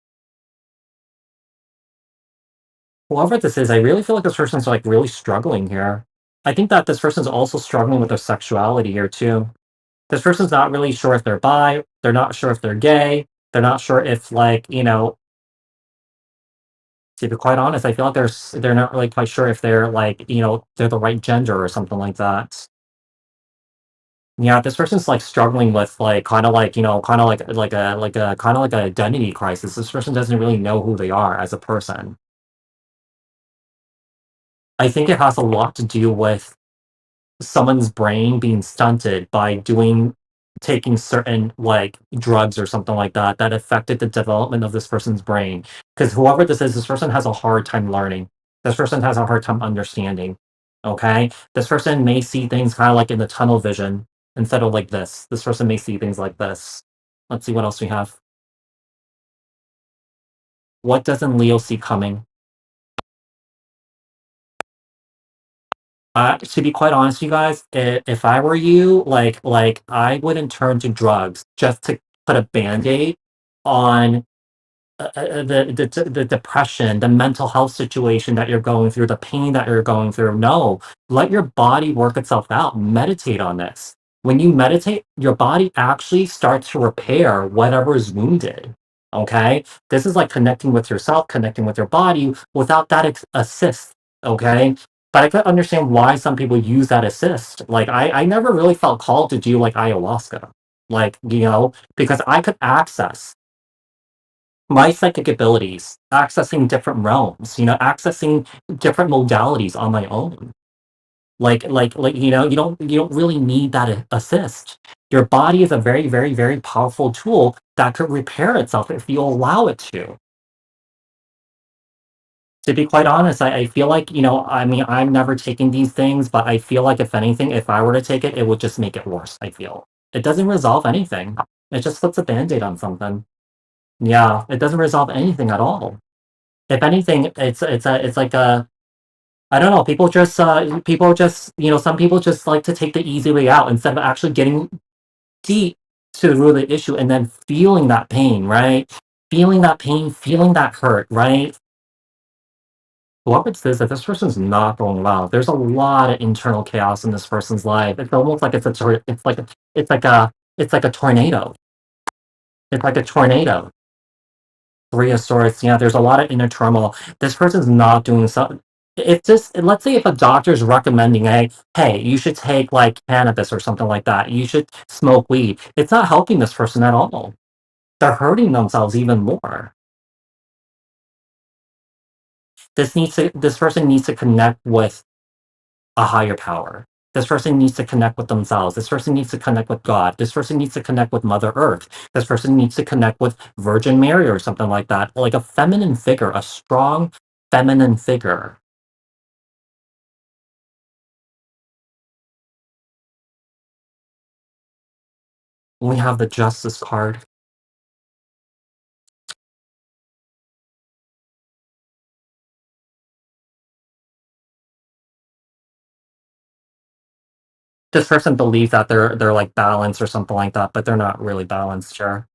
Whoever this is, I really feel like this person's like really struggling here. I think that this person's also struggling with their sexuality here too. This person's not really sure if they're bi, they're not sure if they're gay, they're not sure if to be quite honest, I feel like they're not really quite sure if they're they're the right gender or something like that. Yeah, this person's like struggling with like kind of like kind of like a kind of like an identity crisis. This person doesn't really know who they are as a person. I think it has a lot to do with someone's brain being stunted by taking certain like drugs or something like that that affected the development of this person's brain. Because whoever this person has a hard time learning. This person has a hard time understanding. Okay, this person may see things kind of like in the tunnel vision instead of like this. This person may see things like this. Let's see what else we have. What doesn't Leo see coming? To be quite honest, you guys, if I were you, I wouldn't turn to drugs just to put a band-aid on the depression, the mental health situation that you're going through, the pain that you're going through. No, let your body work itself out. Meditate on this. When you meditate, your body actually starts to repair whatever is wounded. Okay, this is like connecting with yourself, connecting with your body without that assist. Okay, but I could understand why some people use that assist. Like I never really felt called to do like ayahuasca, because I could access my psychic abilities, accessing different realms, accessing different modalities on my own. You don't really need that assist. Your body is a very, very, very powerful tool that could repair itself if you allow it to. To be quite honest, I feel like, I mean, I'm never taking these things, but I feel like if anything, if I were to take it, it would just make it worse, I feel. It doesn't resolve anything. It just puts a band-aid on something. Yeah, it doesn't resolve anything at all. If anything, it's like a I don't know. Some people just like to take the easy way out instead of actually getting deep to the root of the issue and then feeling that pain, right? Feeling that pain, feeling that hurt, right? What it says that this person's not going well. There's a lot of internal chaos in this person's life. It's almost like it's like a tornado. It's like a tornado. Three of Swords, yeah, there's a lot of inner turmoil. This person's not doing so. If this, let's say, if a doctor's recommending, hey, you should take like cannabis or something like that. You should smoke weed. It's not helping this person at all. They're hurting themselves even more. This person needs to connect with a higher power. This person needs to connect with themselves. This person needs to connect with God. This person needs to connect with Mother Earth. This person needs to connect with Virgin Mary or something like that. Like a feminine figure, a strong feminine figure. We have the Justice card. This person believes that they're like balanced or something like that, but they're not really balanced, sure.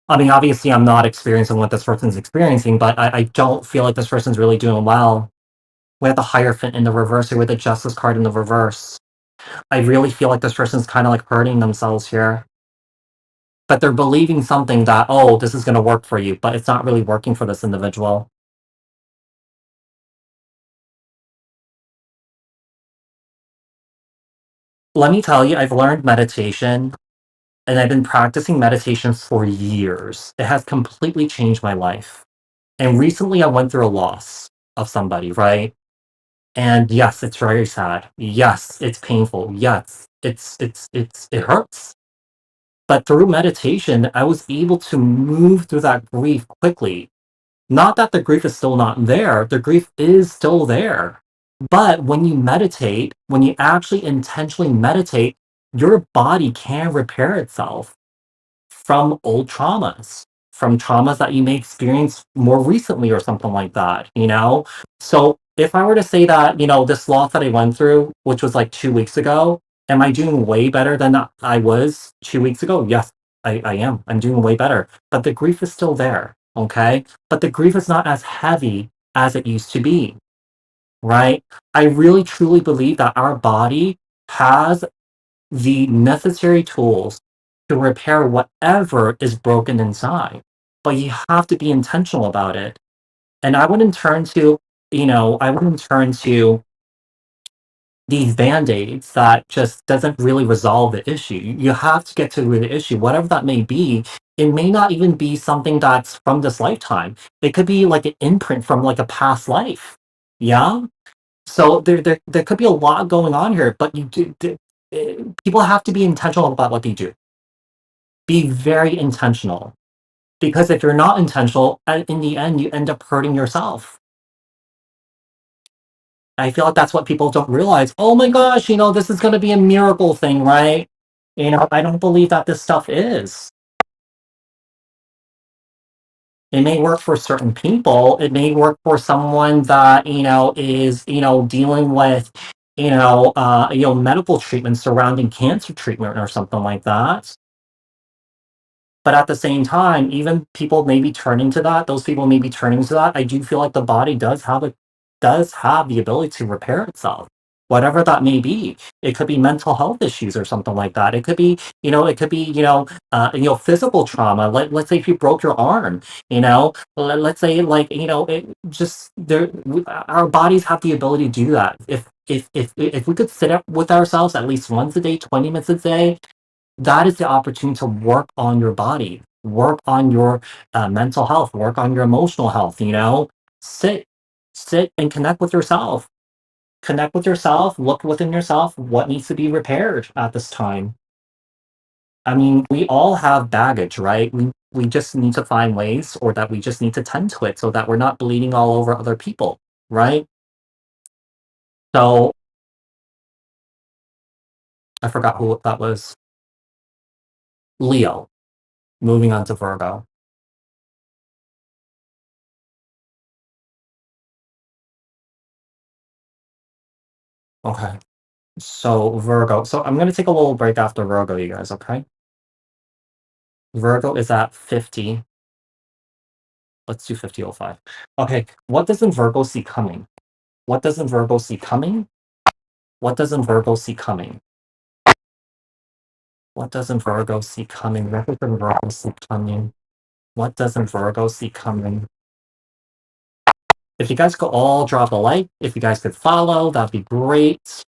I mean, obviously, I'm not experiencing what this person's experiencing, but I don't feel like this person's really doing well. We have the Hierophant in the reverse here with the Justice card in the reverse. I really feel like this person's kind of like hurting themselves here. But they're believing something that, oh, this is going to work for you, but it's not really working for this individual. Let me tell you, I've learned meditation and I've been practicing meditation for years. It has completely changed my life. And recently I went through a loss of somebody, right? And yes, it's very sad. Yes, it's painful. Yes, it hurts. But through meditation, I was able to move through that grief quickly. Not that the grief is still not there, the grief is still there. But when you meditate, when you actually intentionally meditate, your body can repair itself from old traumas, from traumas that you may experience more recently or something like that, you know? So if I were to say that, this loss that I went through, which was like 2 weeks ago, am I doing way better than I was 2 weeks ago? Yes, I am. I'm doing way better. But the grief is still there, okay? But the grief is not as heavy as it used to be, right? I really truly believe that our body has the necessary tools to repair whatever is broken inside. But you have to be intentional about it. And I wouldn't turn to these band-aids that just doesn't really resolve the issue. You have to get to the issue, whatever that may be. It may not even be something that's from this lifetime. It could be like an imprint from like a past life. Yeah. So there could be a lot going on here, but people have to be intentional about what they do. Be very intentional. Because if you're not intentional, in the end, you end up hurting yourself. I feel like that's what people don't realize. Oh my gosh, this is going to be a miracle thing, right? I don't believe that this stuff is. It may work for certain people. It may work for someone that, is, dealing with, medical treatment surrounding cancer treatment or something like that. But at the same time, even people may be turning to that, those people may be turning to that. I do feel like the body does have the ability to repair itself, whatever that may be. It could be mental health issues or something like that. Physical trauma. Let's say if you broke your arm, let's say like, it just there our bodies have the ability to do that. If we could sit up with ourselves at least once a day, 20 minutes a day, that is the opportunity to work on your body, work on your mental health, work on your emotional health. Sit, sit and connect with yourself. Connect with yourself. Look within yourself. What needs to be repaired at this time? I mean, we all have baggage, right? We just need to find ways, or that we just need to tend to it, so that we're not bleeding all over other people, right? So I forgot who that was. Leo. Moving on to Virgo. Okay. So Virgo. So I'm gonna take a little break after Virgo, you guys, okay? Virgo is at 50. Let's do 50:05. Okay, what doesn't Virgo see coming? What doesn't Virgo see coming? What doesn't Virgo see coming? What doesn't Virgo see coming? What doesn't Virgo see coming? What doesn't Virgo see coming? If you guys could all drop a like, if you guys could follow, that'd be great.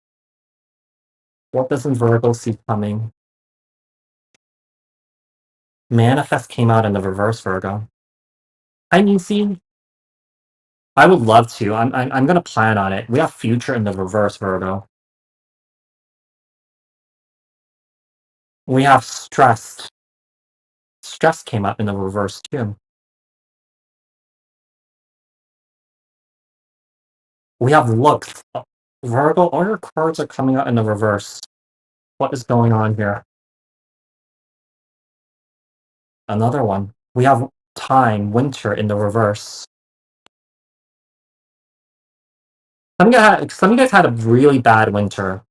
What doesn't Virgo see coming? Manifest came out in the reverse, Virgo. I mean, see, I would love to. I'm gonna plan on it. We have future in the reverse, Virgo. We have stressed. Stress came up in the reverse too. We have looks. Virgo, all your cards are coming out in the reverse. What is going on here? Another one. We have time, winter in the reverse. Some of you guys had a really bad winter.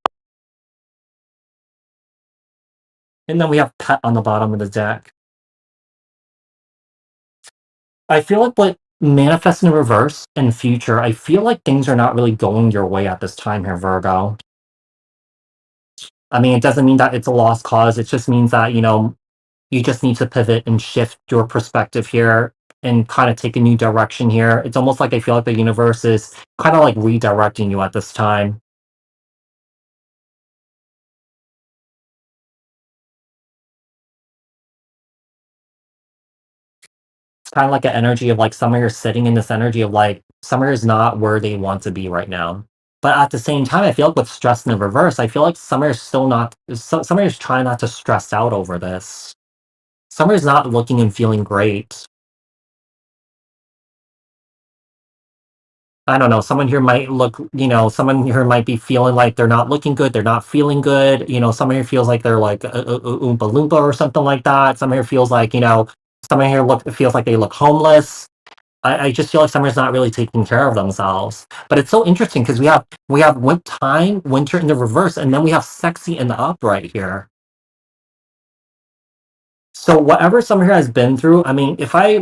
And then we have pet on the bottom of the deck. I feel like what manifests in reverse in future, I feel like things are not really going your way at this time here, Virgo. I mean, it doesn't mean that it's a lost cause. It just means that, you just need to pivot and shift your perspective here and kind of take a new direction here. It's almost like I feel like the universe is kind of like redirecting you at this time. It's kind of like an energy of like somewhere you're sitting in this energy of like somewhere is not where they want to be right now. But at the same time, I feel like with stress in the reverse, I feel like Summer is still not. Summer is trying not to stress out over this. Summer is not looking and feeling great. I don't know. Someone here might be feeling like they're not looking good. They're not feeling good. Someone here feels like they're like oompa loompa or something like that. Someone here feels like, someone here feels like they look homeless. I just feel like summer's not really taking care of themselves. But it's so interesting because we have winter in the reverse, and then we have sexy in the upright here. So whatever summer here has been through, I mean, if I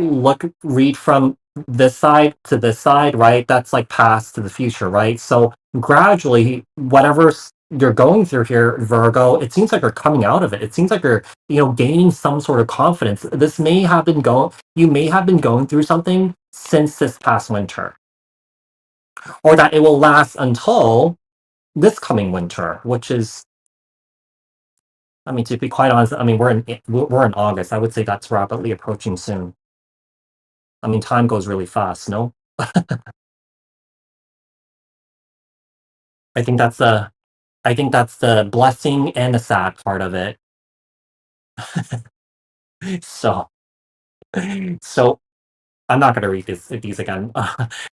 read from this side to this side, right, that's like past to the future, right? So gradually, you're going through here, Virgo, it seems like you're coming out of it. It seems like you're, gaining some sort of confidence. You may have been going through something since this past winter, or that it will last until this coming winter, which is, I mean, to be quite honest, I mean, we're in August. I would say that's rapidly approaching soon. I mean, time goes really fast, no? I think that's the I think that's the blessing and the sad part of it. So so I'm not gonna read these again,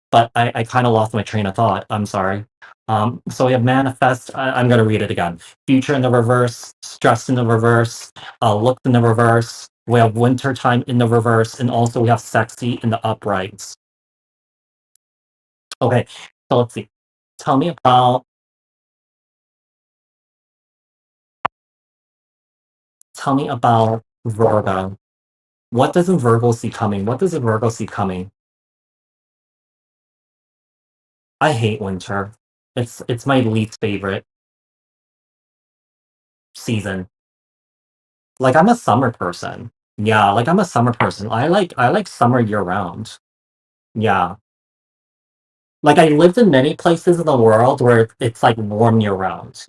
but I kind of lost my train of thought. I'm sorry. So we have manifest. I'm gonna read it again. Future in the reverse, stress in the reverse, look in the reverse. We have winter time in the reverse, and also we have sexy in the uprights. Okay, so let's see. Tell me about Tell me about Virgo. What does a Virgo see coming? What does a Virgo see coming? I hate winter. It's my least favorite season. Like I'm a summer person. Yeah, like I'm a summer person. I like summer year round. Yeah. Like I lived in many places in the world where it's like warm year round.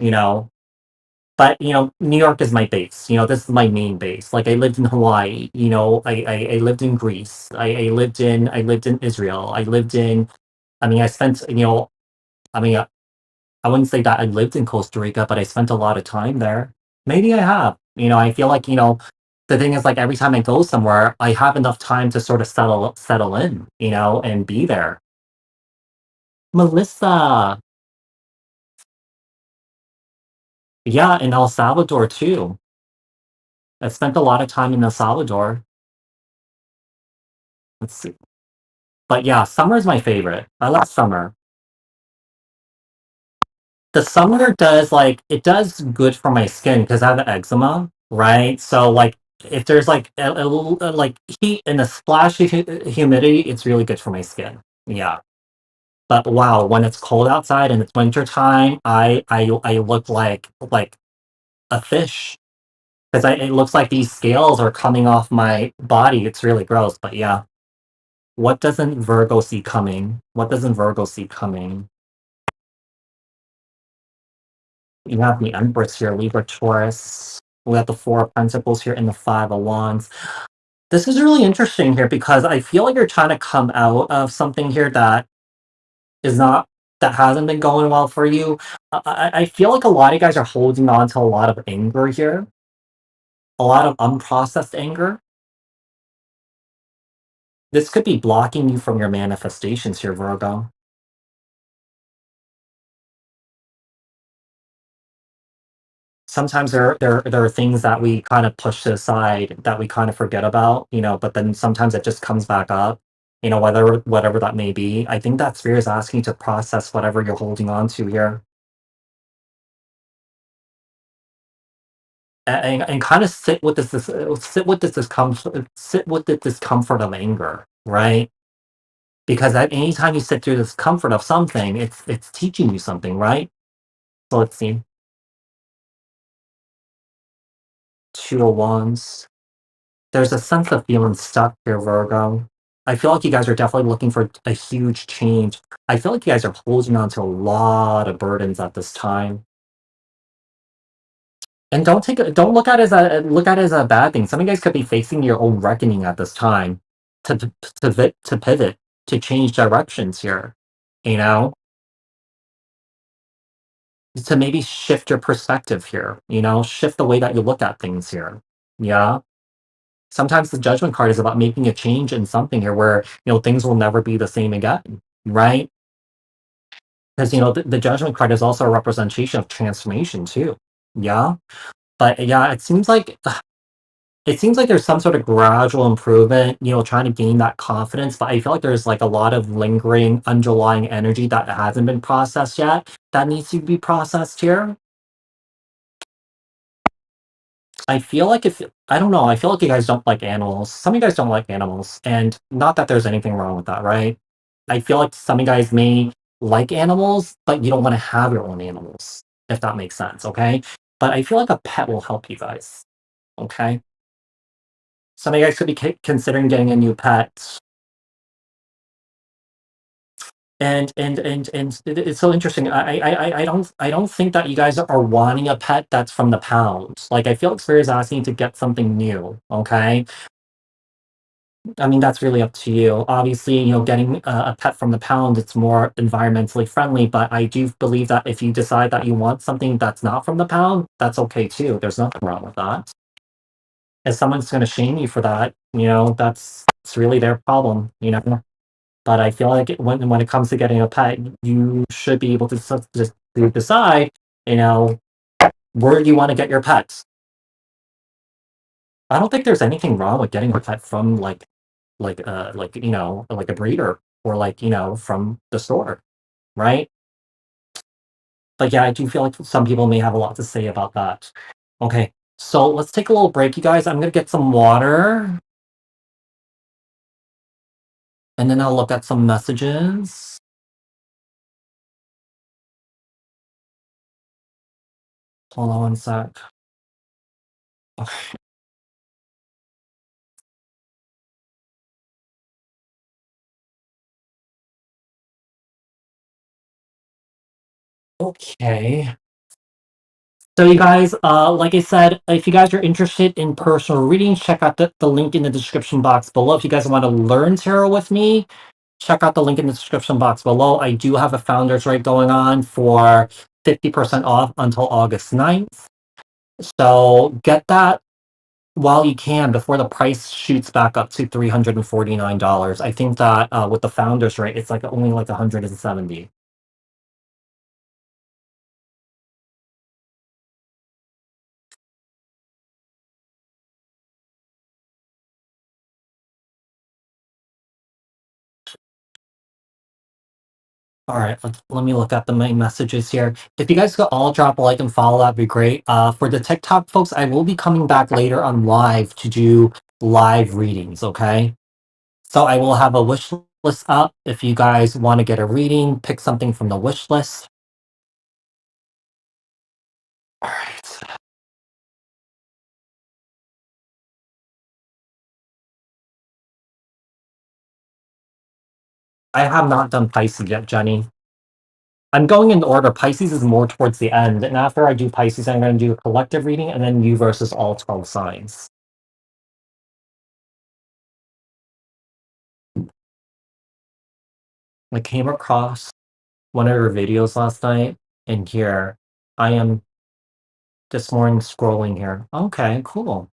But New York is my base. This is my main base. Like I lived in Hawaii. I lived in Greece. I lived in Israel. I mean, I spent. I mean, I wouldn't say that I lived in Costa Rica, but I spent a lot of time there. Maybe I have. I feel like the thing is like every time I go somewhere, I have enough time to sort of settle in, and be there. Melissa, yeah, in El Salvador too. I spent a lot of time in El Salvador. Let's see. But yeah, summer is my favorite. I love summer. The summer it does good for my skin because I have eczema, right? So like if there's like a little like heat and a splash of humidity, it's really good for my skin. Yeah. But wow, when it's cold outside and it's winter time, I look like a fish because it looks like these scales are coming off my body. It's really gross. But yeah, what doesn't Virgo see coming? What doesn't Virgo see coming? You have the Empress here, Libra, Taurus. We have the Four of Pentacles here and the Five of Wands. This is really interesting here because I feel like you're trying to come out of something here is not that hasn't been going well for you. I feel like a lot of you guys are holding on to a lot of anger here. a lot of unprocessed anger. This could be blocking you from your manifestations here, Virgo. Sometimes there are things that we kind of push to the side that we kind of forget about, but then sometimes it just comes back up, whatever that may be. I think that spirit is asking you to process whatever you're holding on to here. And kind of sit with this discomfort, sit with the discomfort of anger, right? Because at any time you sit through the discomfort of something, it's teaching you something, right? So let's see. Two of Wands. There's a sense of feeling stuck here, Virgo. I feel like you guys are definitely looking for a huge change. I feel like you guys are holding on to a lot of burdens at this time. And don't look at it as a bad thing. Some of you guys could be facing your own reckoning at this time to pivot, to change directions here, you know, to maybe shift your perspective here, shift the way that you look at things here. Yeah. Sometimes the judgment card is about making a change in something here where, things will never be the same again, right? Because, the judgment card is also a representation of transformation too. Yeah. But yeah, it seems like there's some sort of gradual improvement, trying to gain that confidence. But I feel like there's like a lot of lingering underlying energy that hasn't been processed yet that needs to be processed here. I feel like if I don't know, I feel like you guys don't like animals. Some of you guys don't like animals, and not that there's anything wrong with that, right? I feel like some of you guys may like animals, but you don't want to have your own animals, if that makes sense, okay? But I feel like a pet will help you guys, okay? Some of you guys could be considering getting a new pet. And it's so interesting. I don't think that you guys are wanting a pet that's from the pound. Like I feel like Spirit is asking you to get something new. Okay, I mean that's really up to you. Obviously, getting a pet from the pound, it's more environmentally friendly. But I do believe that if you decide that you want something that's not from the pound, that's okay too. There's nothing wrong with that. If someone's going to shame you for that, that's it's really their problem. But I feel like when it comes to getting a pet, you should be able to just to decide, where you want to get your pets. I don't think there's anything wrong with getting a pet from like a breeder or from the store, right? But yeah, I do feel like some people may have a lot to say about that. Okay, so let's take a little break, you guys. I'm gonna get some water, and then I'll look at some messages. Hold on one sec. Okay. So you guys, like I said, if you guys are interested in personal readings, check out the link in the description box below. If you guys want to learn tarot with me, check out the link in the description box below. I do have a founder's rate going on for 50% off until August 9th. So get that while you can before the price shoots back up to $349. I think that with the founder's rate, it's like only like 170. All right, let me look at the main messages here. If you guys could all drop a like and follow, that'd be great. For the TikTok folks, I will be coming back later on live to do live readings, okay? So I will have a wish list up. If you guys want to get a reading, pick something from the wish list. All right. I have not done Pisces yet, Jenny. I'm going in order. Pisces is more towards the end. And after I do Pisces, I'm going to do a collective reading and then you versus all 12 signs. I came across one of her videos last night, and here I am this morning scrolling here. Okay, cool.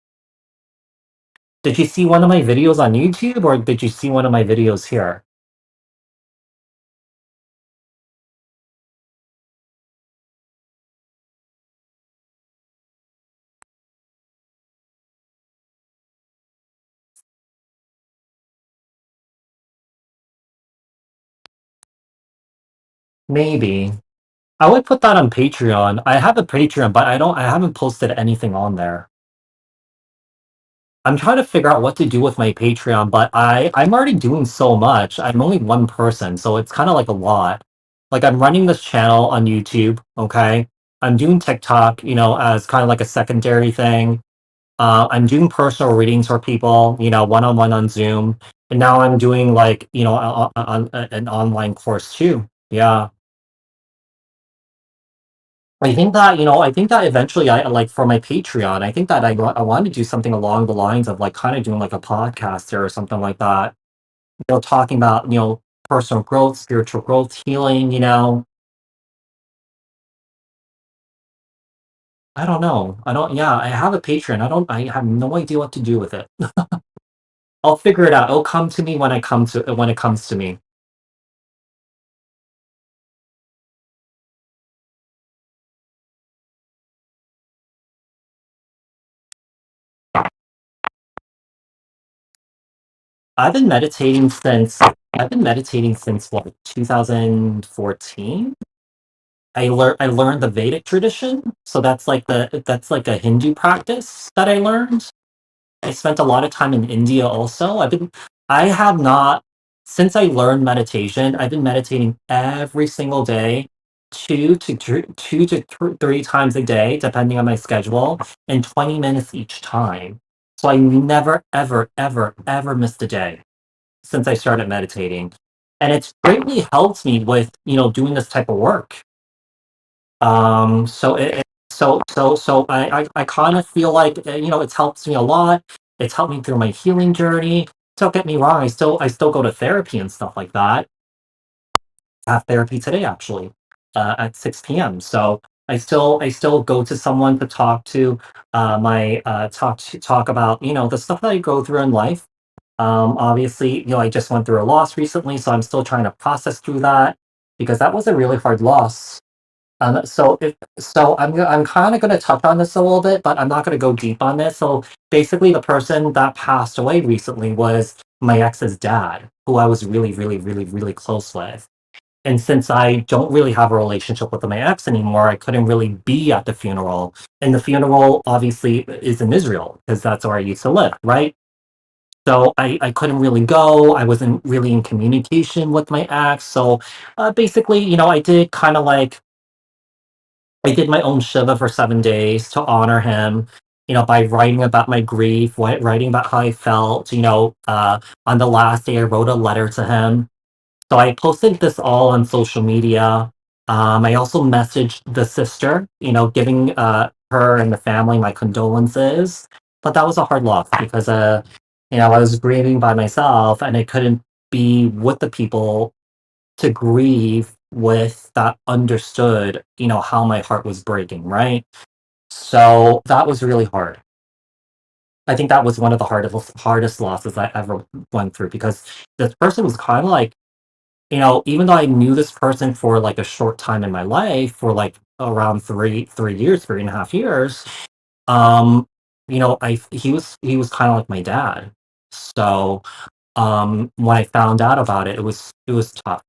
Did you see one of my videos on YouTube or did you see one of my videos here? Maybe. I would put that on Patreon. I have a Patreon, but I haven't posted anything on there. I'm trying to figure out what to do with my Patreon, but I'm already doing so much. I'm only one person, so it's kind of like a lot. Like I'm running this channel on YouTube, okay? I'm doing TikTok, as kind of like a secondary thing. I'm doing personal readings for people, one-on-one on Zoom, and now I'm doing like, an online course too. Yeah. I think that eventually I like for my Patreon, I think that I want to do something along the lines of like kind of doing like a podcast or something like that, talking about, personal growth, spiritual growth, healing. I don't know. Yeah, I have a Patreon. I have no idea what to do with it. I'll figure it out. It'll come to me when it comes to me. I've been meditating since I've been meditating since what, 2014? I learned the Vedic tradition, so that's like a Hindu practice that I learned. I spent a lot of time in India also. I have not since I learned meditation, I've been meditating every single day, two to 3 times a day, depending on my schedule, and 20 minutes each time. So I never, ever, ever, ever missed a day since I started meditating. And it's greatly helped me with, doing this type of work. So I kind of feel like it's helped me a lot. It's helped me through my healing journey. Don't get me wrong, I still go to therapy and stuff like that. I have therapy today actually, at 6 p.m. So I still go to someone to talk to, my talk about the stuff that I go through in life. Obviously, I just went through a loss recently, so I'm still trying to process through that because that was a really hard loss. I'm kind of going to touch on this a little bit, but I'm not going to go deep on this. So basically, the person that passed away recently was my ex's dad, who I was really, really, really, really close with. And since I don't really have a relationship with my ex anymore, I couldn't really be at the funeral. And the funeral obviously is in Israel because that's where I used to live, right? So I couldn't really go. I wasn't really in communication with my ex. So basically, I did my own shiva for 7 days to honor him, by writing about my grief, writing about how I felt. On the last day, I wrote a letter to him. So I posted this all on social media. I also messaged the sister, giving her and the family my condolences. But that was a hard loss because, I was grieving by myself and I couldn't be with the people to grieve with that understood, how my heart was breaking, right? So that was really hard. I think that was one of the hardest losses I ever went through because this person was kind of like, even though I knew this person for like a short time in my life, for like around 3 years, 3.5 years, um, he was kind of like my dad. So when I found out about it, it was tough.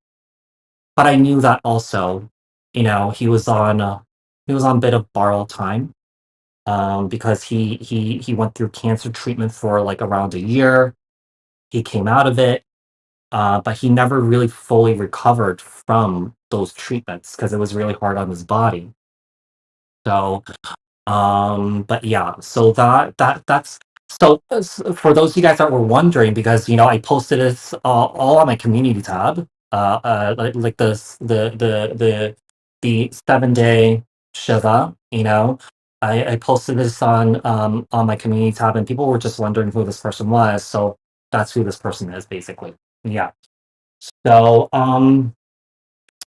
But I knew that also, he was on a bit of borrowed time, because he went through cancer treatment for like around a year. He came out of it, but he never really fully recovered from those treatments because it was really hard on his body. So but yeah, so that's so for those of you guys that were wondering, because I posted this all on my community tab, like this the 7 day Shiva, I posted this on my community tab, and people were just wondering who this person was. So that's who this person is, basically. Yeah. So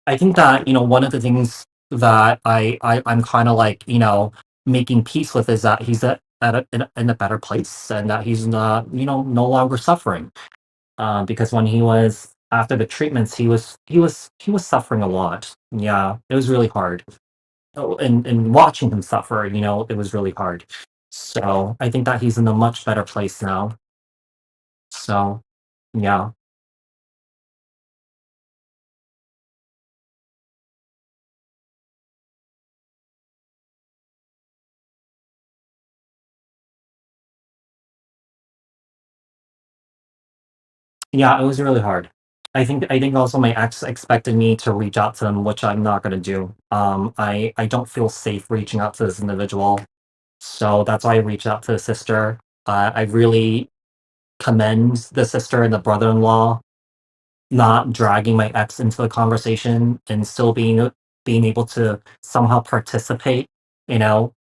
I think that one of the things that I'm kind of like making peace with is that in a better place, and that he's not, no longer suffering. Because when he was after the treatments, he was suffering a lot. Yeah, it was really hard. Oh, and watching him suffer, it was really hard. So I think that he's in a much better place now. So yeah. Yeah, it was really hard. I think also my ex expected me to reach out to them, which I'm not gonna do. I don't feel safe reaching out to this individual, so that's why I reached out to the sister. I really commend the sister and the brother-in-law not dragging my ex into the conversation and still being able to somehow participate, you know.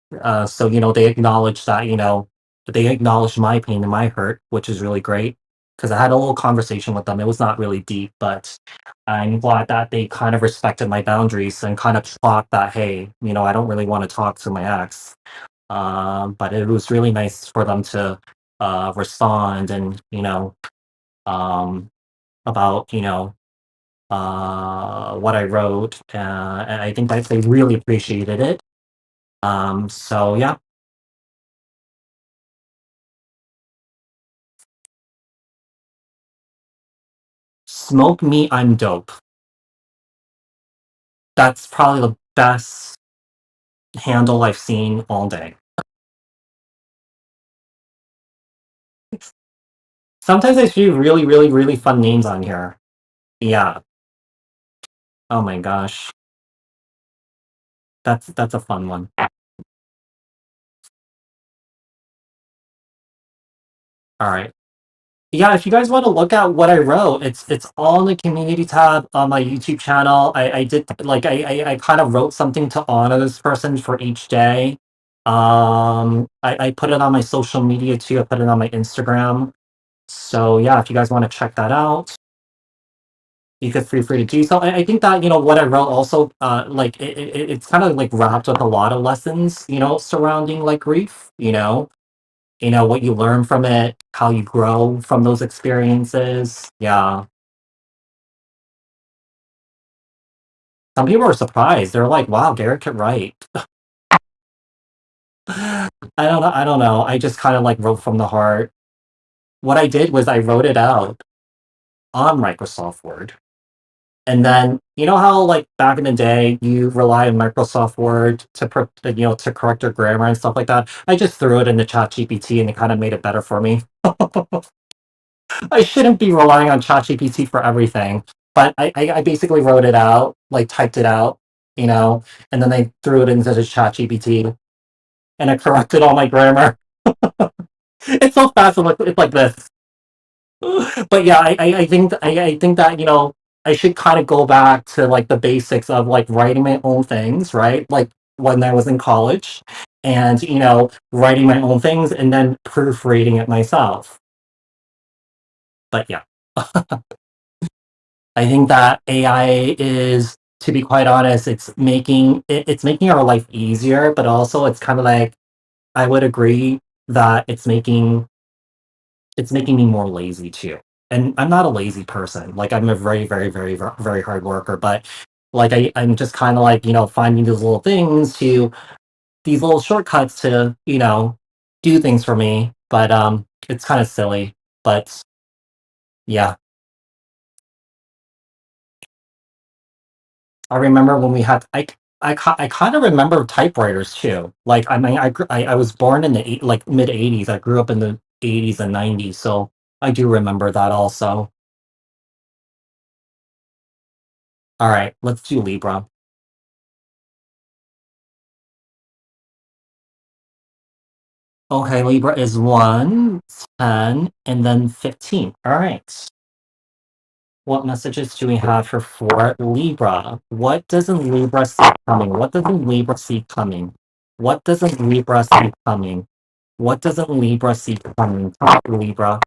So they acknowledge that, they acknowledge my pain and my hurt, which is really great. Because I had a little conversation with them. It was not really deep, but I'm glad that they kind of respected my boundaries and kind of thought that, hey, I don't really want to talk to my ex. But it was really nice for them to respond and um, about what I wrote, and I think that they really appreciated it. So yeah, smoke me, I'm dope. That's probably the best handle I've seen all day. Sometimes I see really, really, really fun names on here. Yeah. Oh my gosh, that's a fun one. All right. Yeah, if you guys want to look at what I wrote, it's all in the community tab on my YouTube channel. I did like I kind of wrote something to honor this person for each day. I put it on my social media too. I put it on my Instagram. So yeah, if you guys want to check that out, you could feel free to do so. I think that what I wrote also like it's kind of like wrapped with a lot of lessons surrounding like grief. What you learn from it, how you grow from those experiences. Yeah. Some people are surprised. They're like, "Wow, Derek could write." I don't know. I just kind of like wrote from the heart. What I did was I wrote it out on Microsoft Word. And then you know how like back in the day you rely on Microsoft Word to correct your grammar and stuff like that. I just threw it into ChatGPT and it kind of made it better for me. I shouldn't be relying on ChatGPT for everything, but I basically wrote it out, like typed it out, you know, and then I threw it into the ChatGPT and it corrected all my grammar. It's so fast. It's like this. But yeah, I think that I should kind of go back to like the basics of like writing my own things, right? Like when I was in college, and writing my own things and then proofreading it myself. But yeah. I think that AI is, to be quite honest, it's making our life easier, but also it's kind of like I would agree that it's making me more lazy too. And I'm not a lazy person. Like I'm a very, very, very, very hard worker, but like I'm just kind of like finding these little shortcuts to do things for me. But it's kind of silly. But yeah, I remember when we had I kind of remember typewriters too. Like I mean, I was born in the like mid '80s. I grew up in the '80s and '90s, so I do remember that also. All right, let's do Libra. Okay, Libra is 1, 10, and then 15. All right. What messages do we have for Libra? What doesn't Libra see coming? What doesn't Libra see coming? What doesn't Libra see coming? What doesn't Libra see coming? Top Libra.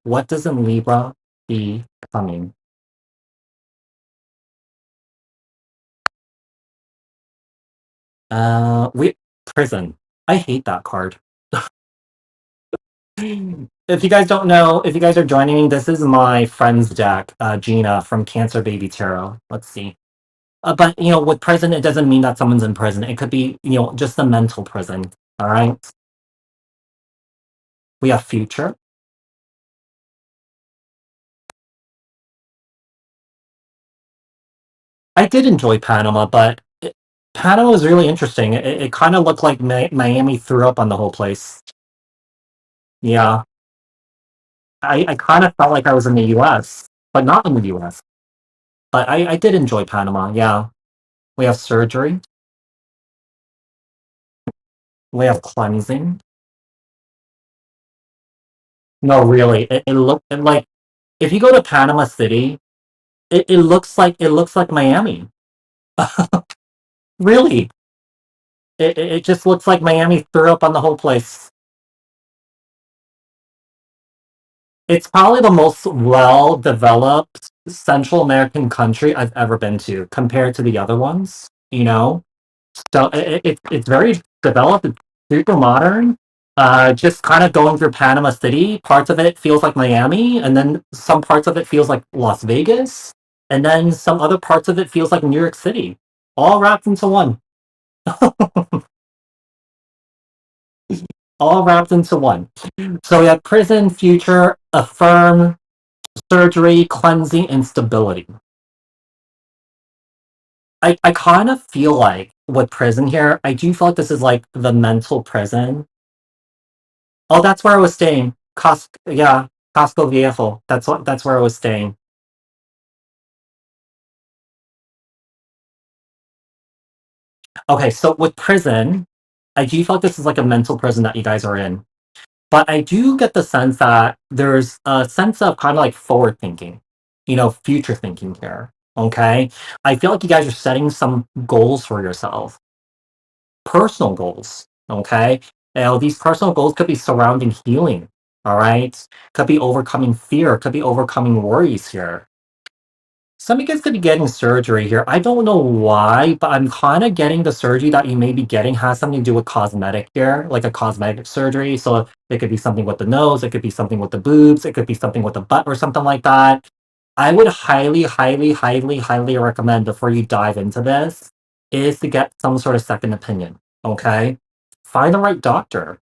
What doesn't Libra see coming? We Prison. I hate that card. If you guys don't know, if you guys are joining me, this is my friend's deck, Gina from Cancer Baby Tarot. Let's see. But with prison, it doesn't mean that someone's in prison. It could be, just a mental prison. All right. We have future. I did enjoy Panama, but Panama was really interesting. It kind of looked like Miami threw up on the whole place. Yeah, I kind of felt like I was in the U.S., but not in the U.S. But I did enjoy Panama. Yeah, we have surgery. We have cleansing. No, really, it looked like if you go to Panama City, it looks like Miami. Really, it just looks like Miami threw up on the whole place. It's probably the most well-developed Central American country I've ever been to compared to the other ones. So it's very developed, it's super modern. Just kind of going through Panama City, parts of it feels like Miami, and then some parts of it feels like Las Vegas, and then some other parts of it feels like New York City, all wrapped into one. All wrapped into one. So we have prison, future, affirm, surgery, cleansing, and stability. I kind of feel like with prison here, I do feel like this is like the mental prison. Oh, that's where I was staying. Yeah, Costco Viejo. That's where I was staying. Okay, so with prison, I do feel like this is like a mental prison that you guys are in. But I do get the sense that there's a sense of kind of like forward thinking, future thinking here. Okay. I feel like you guys are setting some goals for yourself, personal goals. Okay. These personal goals could be surrounding healing. All right. Could be overcoming fear, could be overcoming worries here. Some of you guys could be getting surgery here. I don't know why, but I'm kind of getting the surgery that you may be getting has something to do with cosmetic here, like a cosmetic surgery. So it could be something with the nose, it could be something with the boobs, it could be something with the butt or something like that. I would highly, highly, highly, highly recommend before you dive into this is to get some sort of second opinion. Okay. Find the right doctor.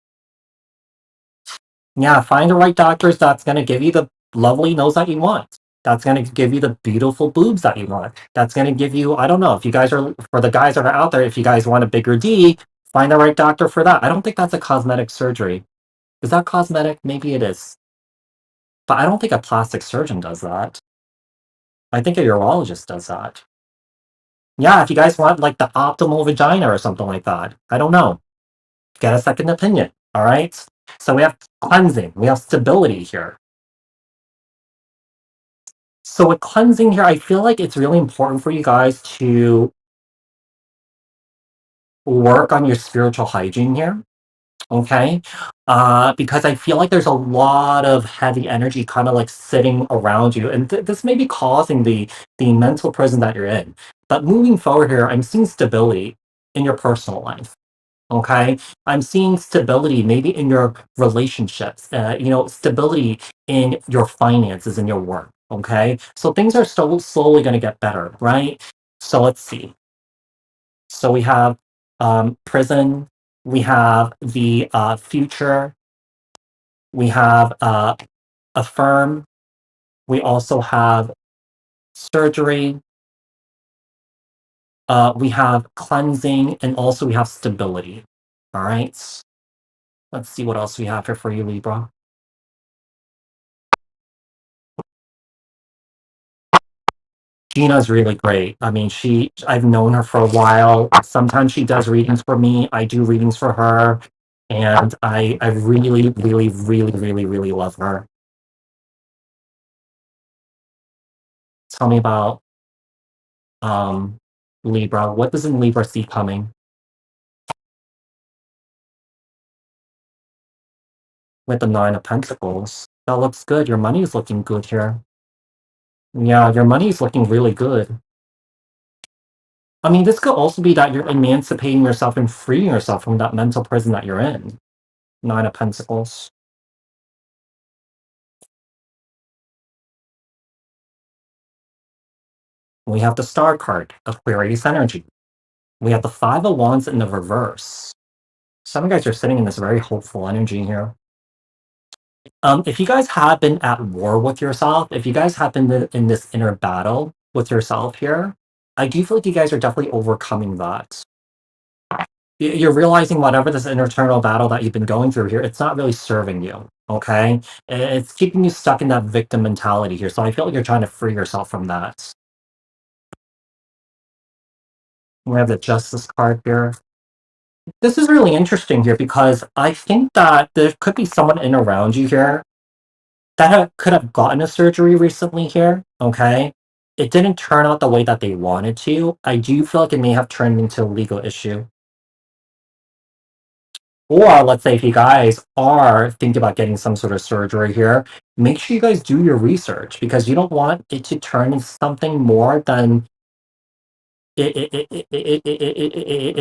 Yeah, find the right doctors that's going to give you the lovely nose that you want. That's going to give you the beautiful boobs that you want. That's going to give you, I don't know, if you guys are, for the guys that are out there, if you guys want a bigger D, find the right doctor for that. I don't think that's a cosmetic surgery. Is that cosmetic? Maybe it is. But I don't think a plastic surgeon does that. I think a urologist does that. Yeah, if you guys want like the optimal vagina or something like that. I don't know. Get a second opinion. All right. So we have cleansing, we have stability here. So with cleansing here, I feel like it's really important for you guys to work on your spiritual hygiene here, okay? Because I feel like there's a lot of heavy energy kind of like sitting around you, and this may be causing the mental prison that you're in. But moving forward here, I'm seeing stability in your personal life. Okay, I'm seeing stability maybe in your relationships, stability in your finances and your work. Okay, so things are still slowly going to get better, right? So let's see. So we have prison, we have the future, we have affirm, we also have surgery, we have cleansing, and also we have stability. All right, let's see what else we have here for you, Libra. Gina's really great. I mean, I've known her for a while. Sometimes she does readings for me. I do readings for her. And I really, really, really, really, really love her. Tell me about um Libra. What does in Libra see coming with the Nine of Pentacles? That looks good. Your money is looking good here. Yeah, your money is looking really good. I mean, this could also be that you're emancipating yourself and freeing yourself from that mental prison that you're in. Nine of Pentacles. We have the Star card, Aquarius energy. We have the Five of Wands in the reverse. Some of you guys are sitting in this very hopeful energy here. If you guys have been at war with yourself, if you guys have been in this inner battle with yourself here, I do feel like you guys are definitely overcoming that. You're realizing whatever this internal battle that you've been going through here, it's not really serving you. Okay, it's keeping you stuck in that victim mentality here. So I feel like you're trying to free yourself from that. We have the Justice card here. This is really interesting here because I think that there could be someone in around you here that could have gotten a surgery recently here. Okay, it didn't turn out the way that they wanted to. I do feel like it may have turned into a legal issue. Or let's say if you guys are thinking about getting some sort of surgery here, make sure you guys do your research because you don't want it to turn into something more than it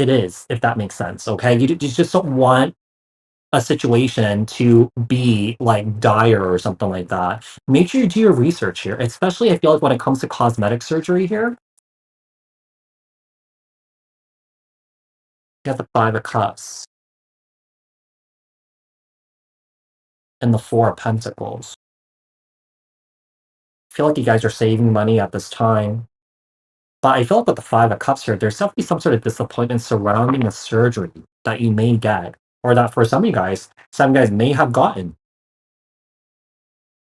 is, if that makes sense. Okay, you just don't want a situation to be like dire or something like that. Make sure you do your research here, especially I feel like when it comes to cosmetic surgery here. You got the Five of Cups and the Four of Pentacles. I feel like you guys are saving money at this time. But I feel like with the Five of Cups here, there's definitely some sort of disappointment surrounding the surgery that you may get, or that for some guys may have gotten.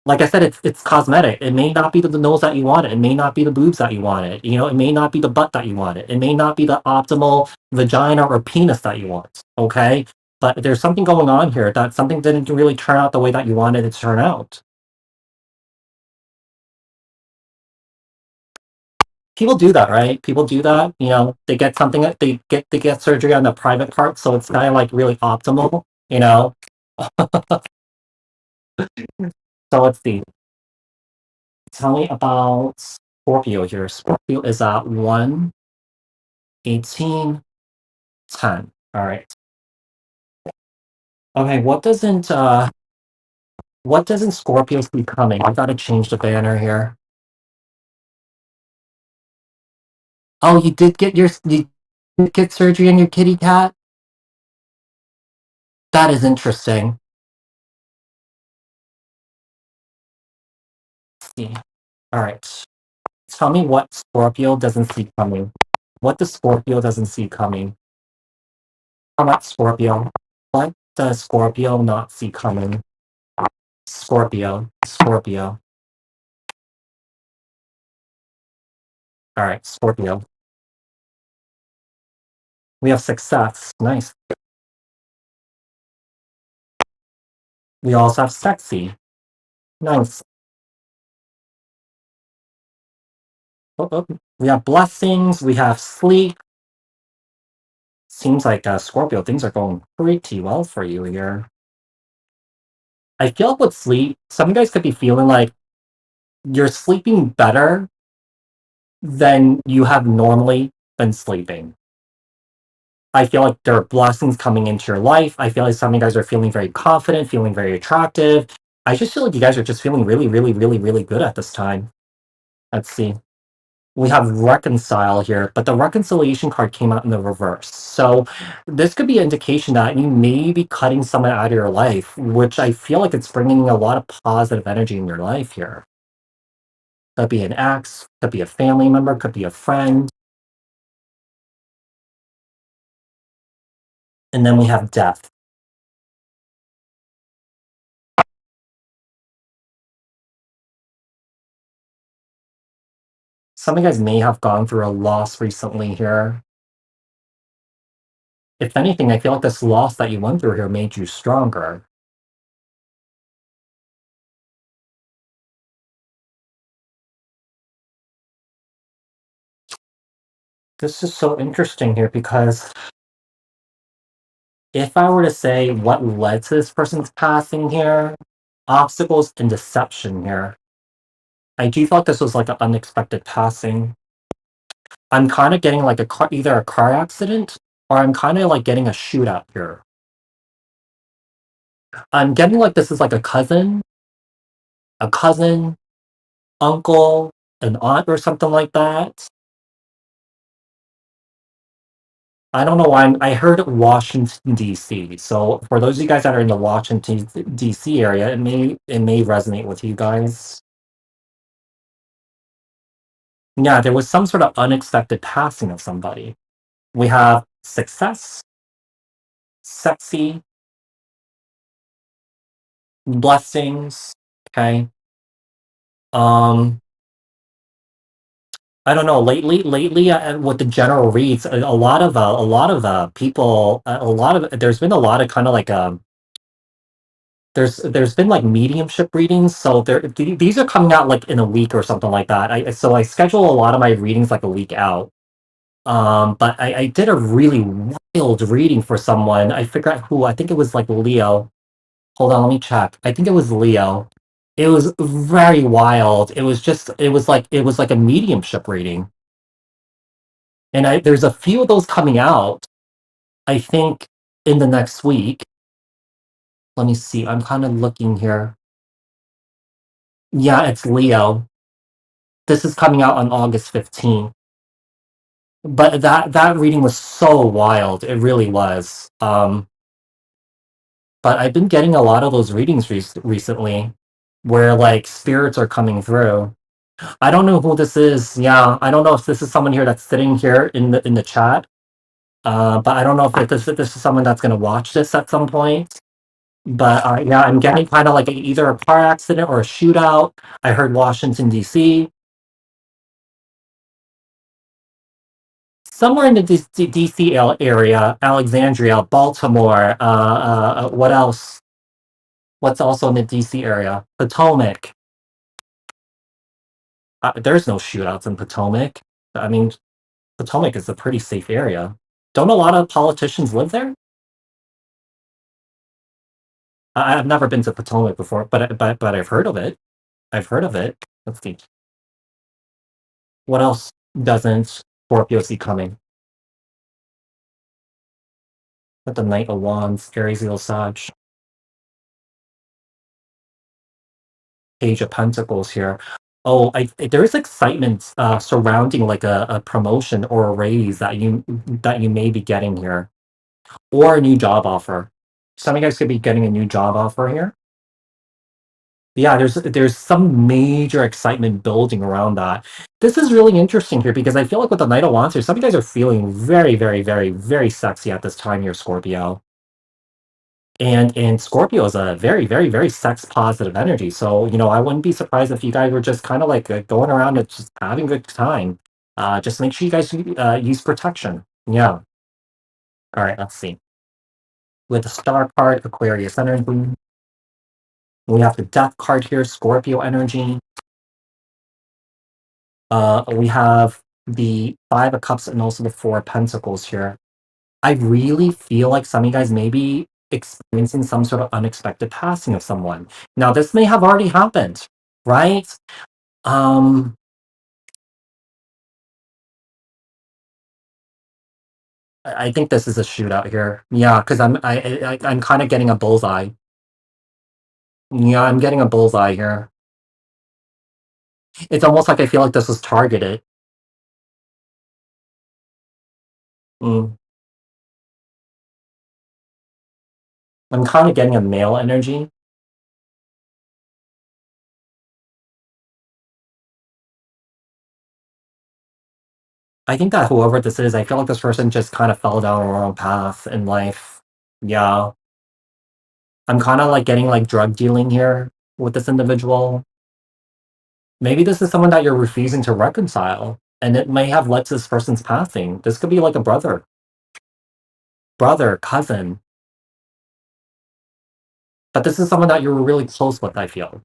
Like I said, it's cosmetic. It may not be the nose that you wanted. It may not be the boobs that you wanted. You know, it may not be the butt that you wanted. It may not be the optimal vagina or penis that you want. Okay, but there's something going on here that something didn't really turn out the way that you wanted it to turn out. People do that, right? People do that. You know, they get something that they get surgery on the private part, so it's kind of like really optimal. You know, so let's see. Tell me about Scorpio here. Scorpio is at 1:18:10. All right. Okay. What doesn't Scorpio see coming? I gotta change the banner here. Oh, you did get surgery on your kitty cat? That is interesting. Let's see. All right. Tell me what Scorpio doesn't see coming. What does Scorpio doesn't see coming? How about Scorpio? What does Scorpio not see coming? Scorpio. Scorpio. All right, Scorpio. We have success. Nice. We also have sexy. Nice. Oh, oh. We have blessings. We have sleep. Seems like Scorpio, things are going pretty well for you here. I feel like with sleep, some guys could be feeling like you're sleeping better than you have normally been sleeping. I feel like there are blessings coming into your life. I feel like some of you guys are feeling very confident, feeling very attractive. I just feel like you guys are just feeling really, really, really, really good at this time. Let's see. We have reconcile here, but the reconciliation card came out in the reverse. So this could be an indication that you may be cutting someone out of your life, which I feel like it's bringing a lot of positive energy in your life here. Could be an ex, could be a family member, could be a friend. And then we have death. Some of you guys may have gone through a loss recently here. If anything, I feel like this loss that you went through here made you stronger. This is so interesting here because if I were to say what led to this person's passing here, obstacles and deception here, I do feel like this was like an unexpected passing. I'm kind of getting like either a car accident or I'm kind of like getting a shootout here. I'm getting like this is like a cousin, uncle, an aunt or something like that. I don't know why I heard Washington DC. So for those of you guys that are in the Washington DC area, it may resonate with you guys. Yeah, there was some sort of unexpected passing of somebody. We have success, sexy, blessings. Okay. Um, I don't know. Lately, with the general reads, a lot of people, a lot of there's been a lot of kind of like there's been like mediumship readings. So these are coming out like in a week or something like that. I schedule a lot of my readings like a week out. But I did a really wild reading for someone. I forgot who. I think it was like Leo. Hold on, let me check. I think it was Leo. It was very wild. It was like a mediumship reading. And there's a few of those coming out, I think, in the next week. Let me see. I'm kind of looking here. Yeah, it's Leo. This is coming out on August 15th. But that reading was so wild. It really was. But I've been getting a lot of those readings recently where like spirits are coming through. I don't know who this is. Yeah, I don't know if this is someone here that's sitting here in the chat. But I don't know if this is someone that's going to watch this at some point. But yeah, I'm getting kind of like either a car accident or a shootout. I heard Washington D.C. Somewhere in the D.C. area, Alexandria, Baltimore. What else? What's also in the D.C. area? Potomac. There's no shootouts in Potomac. I mean, Potomac is a pretty safe area. Don't a lot of politicians live there? I've never been to Potomac before, but I've heard of it. I've heard of it. Let's see. What else doesn't Scorpio see coming? With the Knight of Wands, Aries, Leo, Sag, Page of Pentacles here. Oh, there is excitement surrounding like a promotion or a raise that you may be getting here, or a new job offer. Some of you guys could be getting a new job offer here. Yeah, there's some major excitement building around that. This is really interesting here because I feel like with the Knight of Wands here, some of you guys are feeling very, very, very, very sexy at this time here, Scorpio. And Scorpio is a very, very, very sex positive energy. So, I wouldn't be surprised if you guys were just kind of like going around and just having a good time. Just make sure you guys use protection. Yeah. All right, let's see. With the Star card, Aquarius energy. We have the Death card here, Scorpio energy. We have the Five of Cups and also the Four of Pentacles here. I really feel like some of you guys may be experiencing some sort of unexpected passing of someone. Now, this may have already happened, right? Um, I think this is a shootout here. Yeah, because I'm kind of getting a bullseye. Yeah, I'm getting a bullseye here. It's almost like I feel like this was targeted. Mm. I'm kind of getting a male energy. I think that whoever this is, I feel like this person just kind of fell down a wrong path in life. Yeah. I'm kind of like getting like drug dealing here with this individual. Maybe this is someone that you're refusing to reconcile, and it may have led to this person's passing. This could be like a brother, cousin. But this is someone that you were really close with, I feel.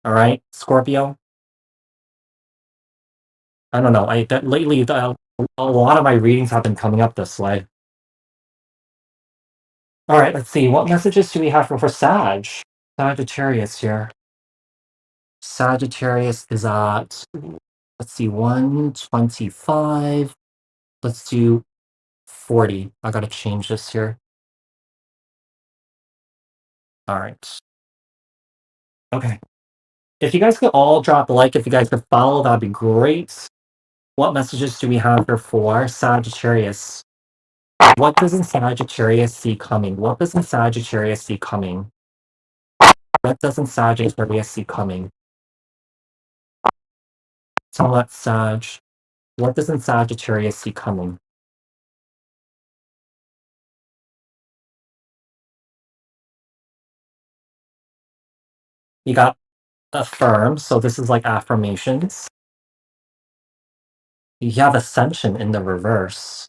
All right, Scorpio. I don't know. Lately, a lot of my readings have been coming up this way. All right, let's see. What messages do we have for Sag? Sagittarius here. Sagittarius is at, let's see, 125. Let's do 40. I gotta change this here. All right. Okay. If you guys could all drop a like, if you guys could follow, that'd be great. What messages do we have here for Sagittarius? What doesn't Sagittarius see coming? What doesn't Sagittarius see coming? What doesn't Sagittarius see coming? Tell that Sag. What doesn't Sagittarius see coming? You got affirm, so this is like affirmations. You have ascension in the reverse.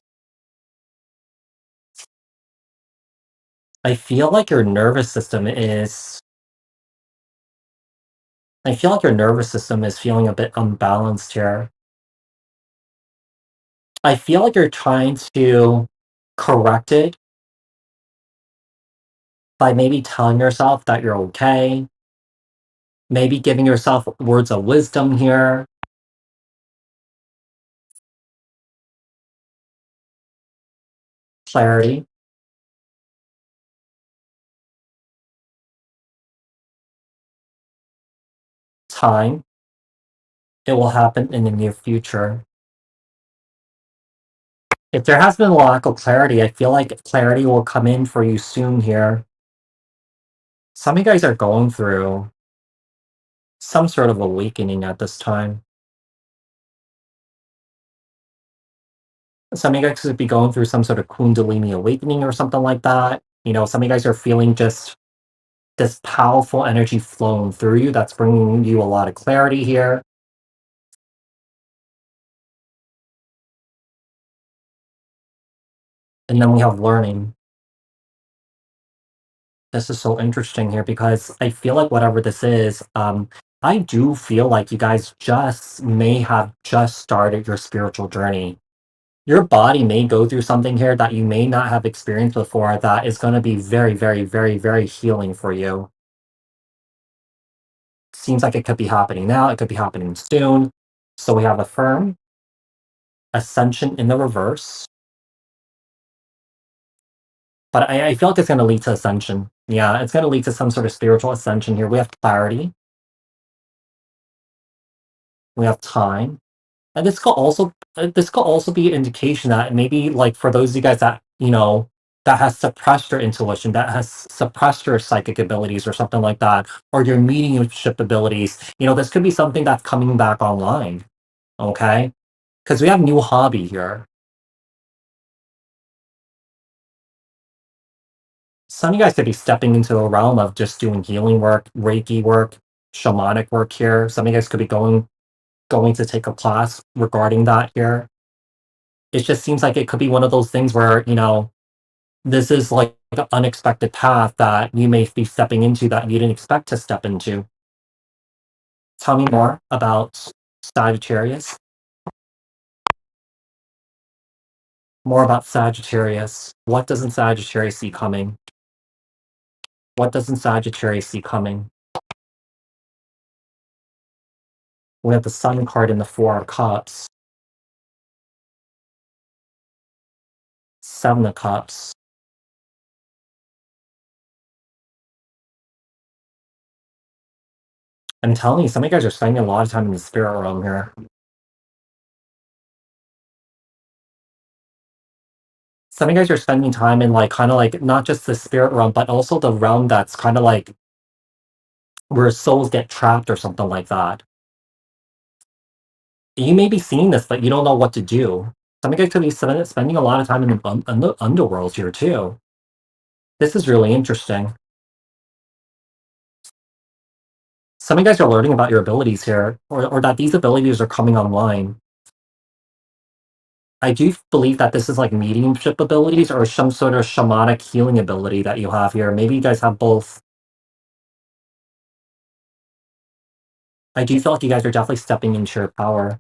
I feel like your nervous system is I feel like your nervous system is feeling a bit unbalanced here. I feel like you're trying to correct it by maybe telling yourself that you're okay, maybe giving yourself words of wisdom here. Clarity, time. It will happen in the near future. If there has been a lack of clarity, I feel like clarity will come in for you soon here. Some of you guys are going through some sort of awakening at this time. Some of you guys could be going through some sort of Kundalini awakening or something like that. You know, some of you guys are feeling just this powerful energy flowing through you that's bringing you a lot of clarity here. And then we have learning. This is so interesting here because I feel like whatever this is, I do feel like you guys just may have just started your spiritual journey. Your body may go through something here that you may not have experienced before that is going to be very, very, very, very healing for you. Seems like it could be happening now, it could be happening soon. So we have affirm, ascension in the reverse, but I feel like it's going to lead to ascension. Yeah, it's going to lead to some sort of spiritual ascension here. We have clarity, we have time, and this could also be an indication that maybe like for those of you guys that that has suppressed your intuition, that has suppressed your psychic abilities or something like that, or your mediumship abilities. This could be something that's coming back online. Okay, because we have new hobby here. Some of you guys could be stepping into a realm of just doing healing work, Reiki work, shamanic work here. Some of you guys could be going to take a class regarding that here. It just seems like it could be one of those things where, this is like an unexpected path that you may be stepping into that you didn't expect to step into. Tell me more about Sagittarius. More about Sagittarius. What doesn't Sagittarius see coming? What doesn't Sagittarius see coming? We have the Sun card in the Four of Cups. Seven of Cups. I'm telling you, some of you guys are spending a lot of time in the spirit realm here. Some of you guys are spending time in like kind of like not just the spirit realm, but also the realm that's kind of like where souls get trapped or something like that. You may be seeing this, but you don't know what to do. Some of you guys could be spending a lot of time in the underworld here too. This is really interesting. Some of you guys are learning about your abilities here, or that these abilities are coming online. I do believe that this is like mediumship abilities or some sort of shamanic healing ability that you have here. Maybe you guys have both. I do feel like you guys are definitely stepping into your power.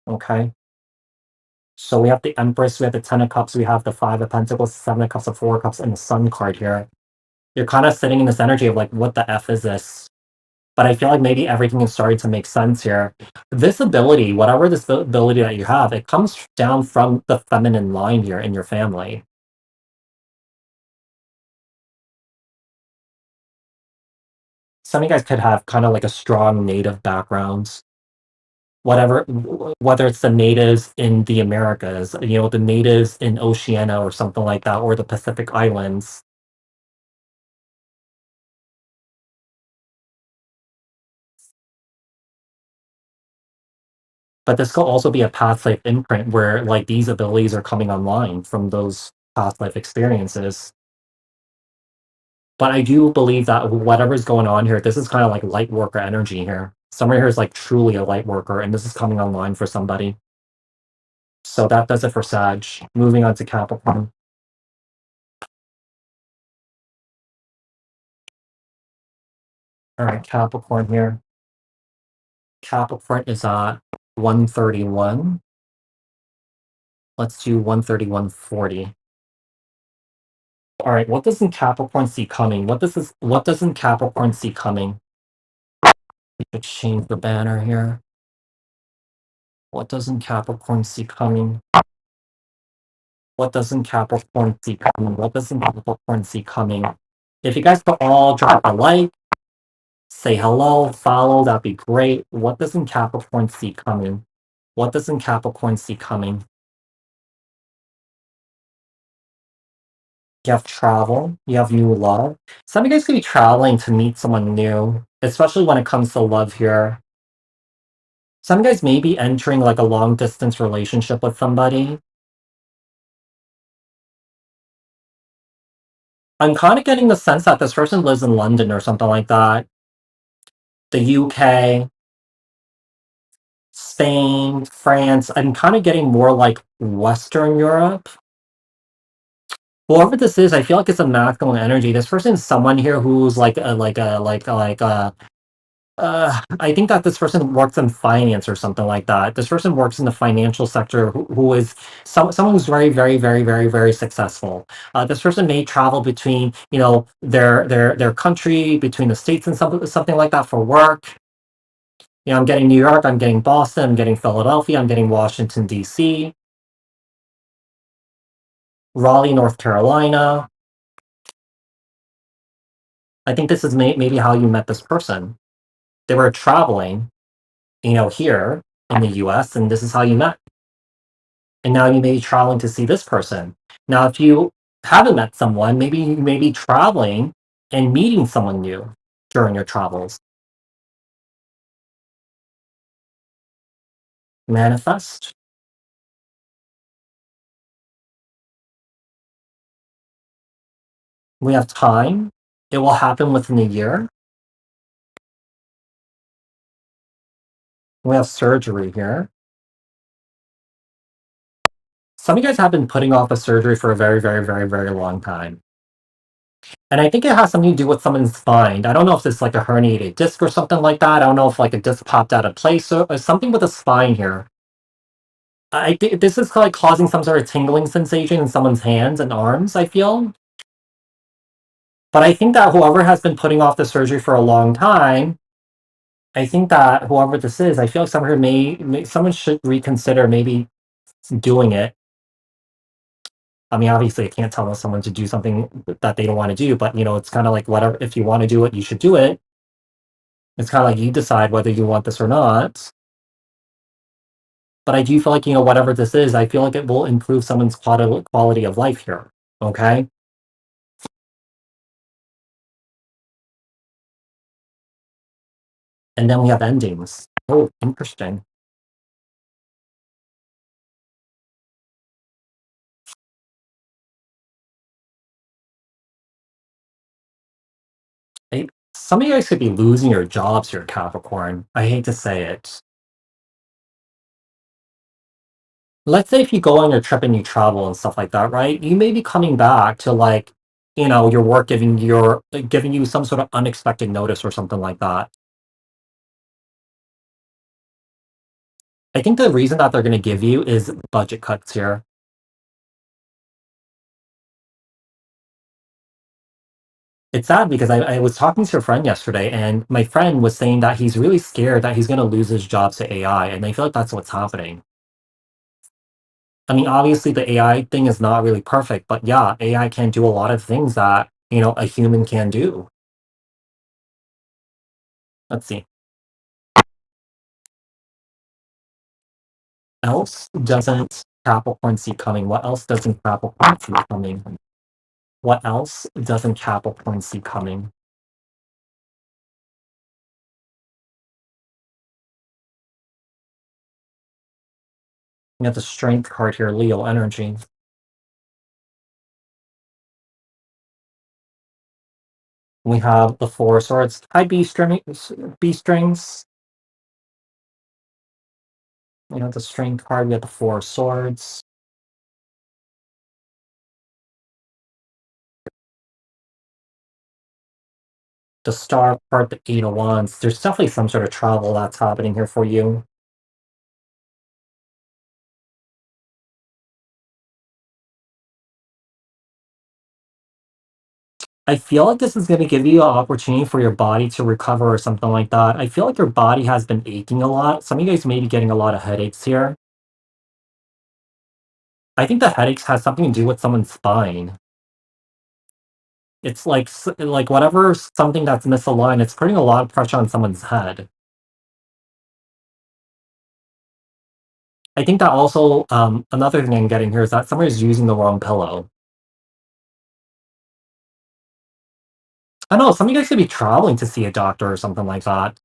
Okay. So we have the Empress, we have the Ten of Cups, we have the Five of Pentacles, Seven of Cups, the Four of Cups, and the Sun card here. You're kind of sitting in this energy of like, what the F is this? But I feel like maybe everything is starting to make sense here. This ability, whatever this ability that you have, it comes down from the feminine line here in your family. Some of you guys could have kind of like a strong native background. Whatever, whether it's the natives in the Americas, the natives in Oceania or something like that, or the Pacific Islands. But this could also be a past life imprint where like these abilities are coming online from those past life experiences. But I do believe that whatever's going on here, this is kind of like light worker energy here. Someone here is like truly a light worker, and this is coming online for somebody. So that does it for Sag. Moving on to Capricorn. All right, Capricorn here. Capricorn is at 131. Let's do 131.40. All right, what doesn't Capricorn see coming? What doesn't Capricorn see coming? We should change the banner here. What doesn't Capricorn see coming? What doesn't Capricorn see coming? What doesn't Capricorn see coming? If you guys could all drop a like, say hello, follow, that'd be great. What doesn't Capricorn see coming? What doesn't Capricorn see coming? You have travel, you have new love. Some of you guys could be traveling to meet someone new, especially when it comes to love here. Some of you guys may be entering like a long distance relationship with somebody. I'm kind of getting the sense that this person lives in London or something like that. The UK, Spain, France. I'm kind of getting more like Western Europe. Whoever this is, I feel like it's a masculine energy. This person is someone here who's I think that this person works in finance or something like that. This person works in the financial sector who is someone who's very, very, very, very, very successful. This person may travel between, their country, between the states and something like that for work. I'm getting New York, I'm getting Boston, I'm getting Philadelphia, I'm getting Washington, D.C., Raleigh, North Carolina. I think this is maybe how you met this person. They were traveling, here in the US, and this is how you met. And now you may be traveling to see this person. Now, if you haven't met someone, maybe you may be traveling and meeting someone new during your travels. Manifest. We have time. It will happen within a year. We have surgery here. Some of you guys have been putting off a surgery for a very, very, very, very long time. And I think it has something to do with someone's spine. I don't know if it's like a herniated disc or something like that. I don't know if like a disc popped out of place or something with the spine here. I think this is like causing some sort of tingling sensation in someone's hands and arms, I feel. But I think that whoever has been putting off the surgery for a long time, I think that whoever this is, I feel like someone should reconsider maybe doing it. I mean, obviously, I can't tell someone to do something that they don't want to do, but it's kind of like whatever. If you want to do it, you should do it. It's kind of like you decide whether you want this or not. But I do feel like whatever this is, I feel like it will improve someone's quality of life here. Okay. And then we have endings. Oh, interesting. Some of you guys could be losing your jobs here, Capricorn. I hate to say it. Let's say if you go on your trip and you travel and stuff like that, right? You may be coming back to like, your work giving you some sort of unexpected notice or something like that. I think the reason that they're going to give you is budget cuts here. It's sad because I was talking to a friend yesterday, and my friend was saying that he's really scared that he's going to lose his jobs to AI, and I feel like that's what's happening. I mean, obviously, the AI thing is not really perfect, but yeah, AI can do a lot of things that a human can do. Let's see. Else doesn't Capricorn see coming? What else doesn't Capricorn see coming? What else doesn't Capricorn see coming? We have the Strength card here, Leo energy. We have the Four of Swords. Hi, B strings. We have the Strength card. We have the Four of Swords. The Star card, the Eight of Wands. There's definitely some sort of travel that's happening here for you. I feel like this is going to give you an opportunity for your body to recover or something like that. I feel like your body has been aching a lot. Some of you guys may be getting a lot of headaches here. I think the headaches has something to do with someone's spine. It's like whatever something that's misaligned, it's putting a lot of pressure on someone's head. I think that also another thing I'm getting here is that somebody's using the wrong pillow. I don't know, some of you guys could be traveling to see a doctor or something like that.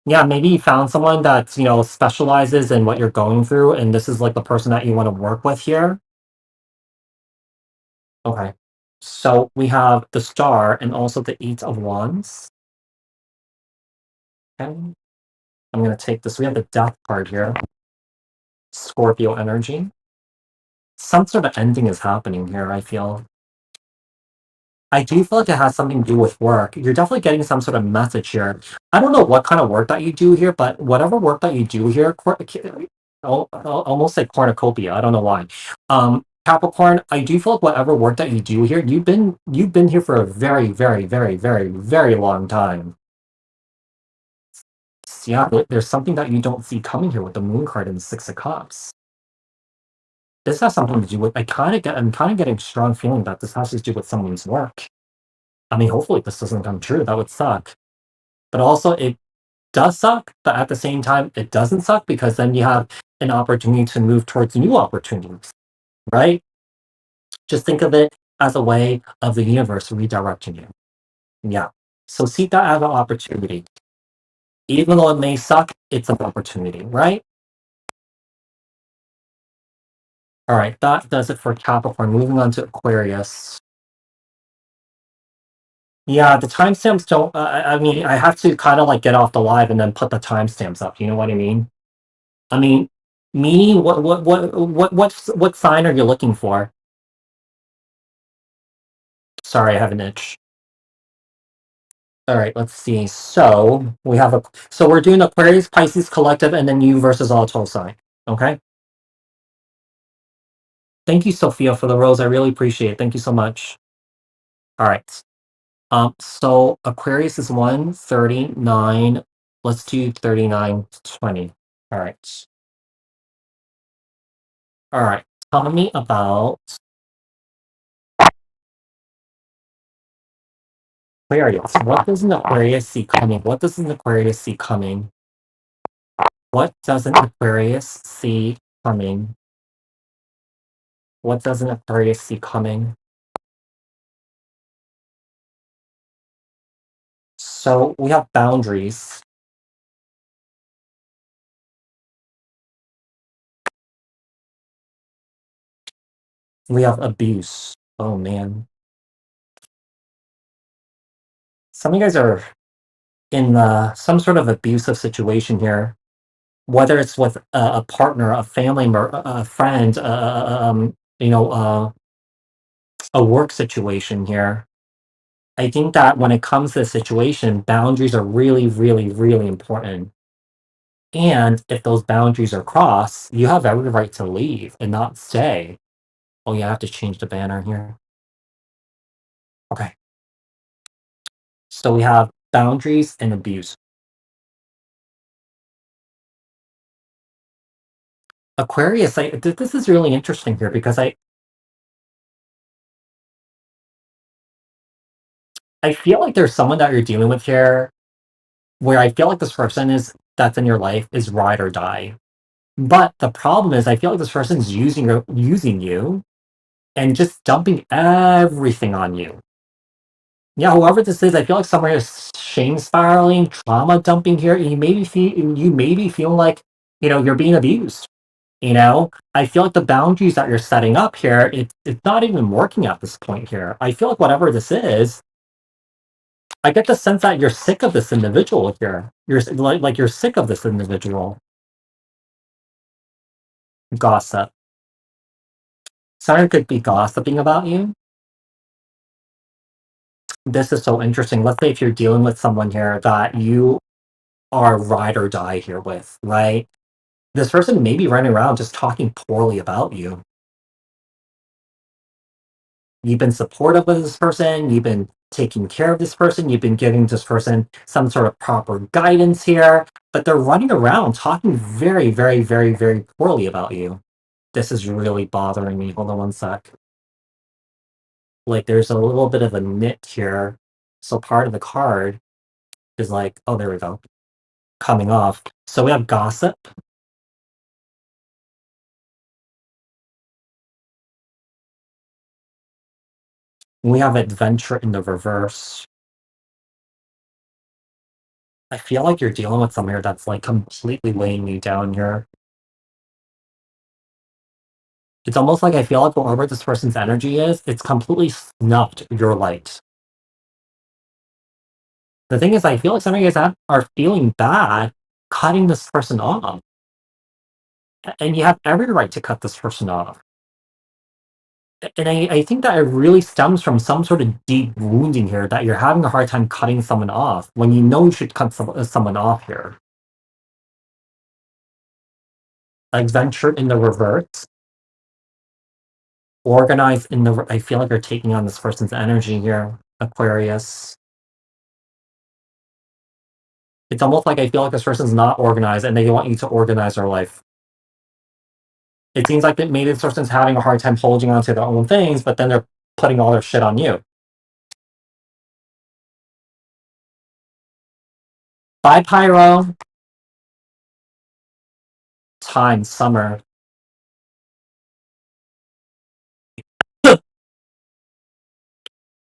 Yeah, maybe you found someone that, specializes in what you're going through, and this is like the person that you want to work with here. Okay. So we have the Star and also the Eight of Wands. Okay. I'm going to take this. We have the Death card here. Scorpio energy. Some sort of ending is happening here, I feel. I do feel like it has something to do with work. You're definitely getting some sort of message here. I don't know what kind of work that you do here, but whatever work that you do here, I'll almost say cornucopia. I don't know why. Capricorn, I do feel like whatever work that you do here, you've been here for a very, very, very, very, very long time. Yeah, there's something that you don't see coming here with the Moon card and the Six of Cups. This has something to do with. I'm kind of getting a strong feeling that this has to do with someone's work. I mean, hopefully this doesn't come true. That would suck. But also, it does suck. But at the same time, it doesn't suck because then you have an opportunity to move towards new opportunities, right? Just think of it as a way of the universe redirecting you. Yeah. So see that as an opportunity. Even though it may suck, it's an opportunity, right? All right, that does it for Capricorn. Moving on to Aquarius. Yeah, the timestamps don't. I mean, I have to kind of like get off the live and then put the timestamps up. You know what I mean? I mean, me. What sign are you looking for? Sorry, I have an itch. All right, let's see. So we have a. So we're doing Aquarius, Pisces, Collective, and then you versus all 12 sign. Okay. Thank you, Sophia, for the rose. I really appreciate it. Thank you so much. All right. So Aquarius is 139. Let's do 3920. All right. All right. Tell me about Aquarius. What does an Aquarius see coming? What does an Aquarius see coming? What does an Aquarius see coming? What does an Aquarius see coming? So we have boundaries. We have abuse. Oh man. Some of you guys are in some sort of abusive situation here, whether it's with a partner, a family member, a friend, a work situation here. I think that when it comes to the situation, boundaries are really, really, really important. And if those boundaries are crossed, you have every right to leave and not stay. Oh, yeah, I have to change the banner here. Okay. So we have boundaries and abuse. Aquarius, this is really interesting here because I feel like there's someone that you're dealing with here where I feel like this person is that's in your life is ride or die. But the problem is I feel like this person's using you and just dumping everything on you. Yeah, whoever this is, I feel like someone is shame spiraling, trauma dumping here, and you may be feeling like, you're being abused. I feel like the boundaries that you're setting up here, it's not even working at this point here. I feel like whatever this is, I get the sense that you're sick of this individual here. Like you're sick of this individual. Gossip. Someone could be gossiping about you. This is so interesting. Let's say if you're dealing with someone here that you are ride or die here with, right? This person may be running around just talking poorly about you. You've been supportive of this person, you've been taking care of this person, you've been giving this person some sort of proper guidance here, but they're running around talking very, very, very, very poorly about you. This is really bothering me. Hold on one sec. Like there's a little bit of a nit here. So part of the card is like, oh, there we go, coming off. So we have gossip. We have adventure in the reverse. I feel like you're dealing with someone here that's like completely weighing you down here. It's almost like I feel like wherever this person's energy is, it's completely snuffed your light. The thing is, I feel like some of you guys are feeling bad cutting this person off. And you have every right to cut this person off. And I think that it really stems from some sort of deep wounding here that you're having a hard time cutting someone off when you know you should cut someone off here. Adventure in the reverse. Organize in the. I feel like you're taking on this person's energy here, Aquarius. It's almost like I feel like this person's not organized and they want you to organize their life. It seems like that maybe this person's having a hard time holding on to their own things, but then they're putting all their shit on you. Bye, Pyro. Time, summer.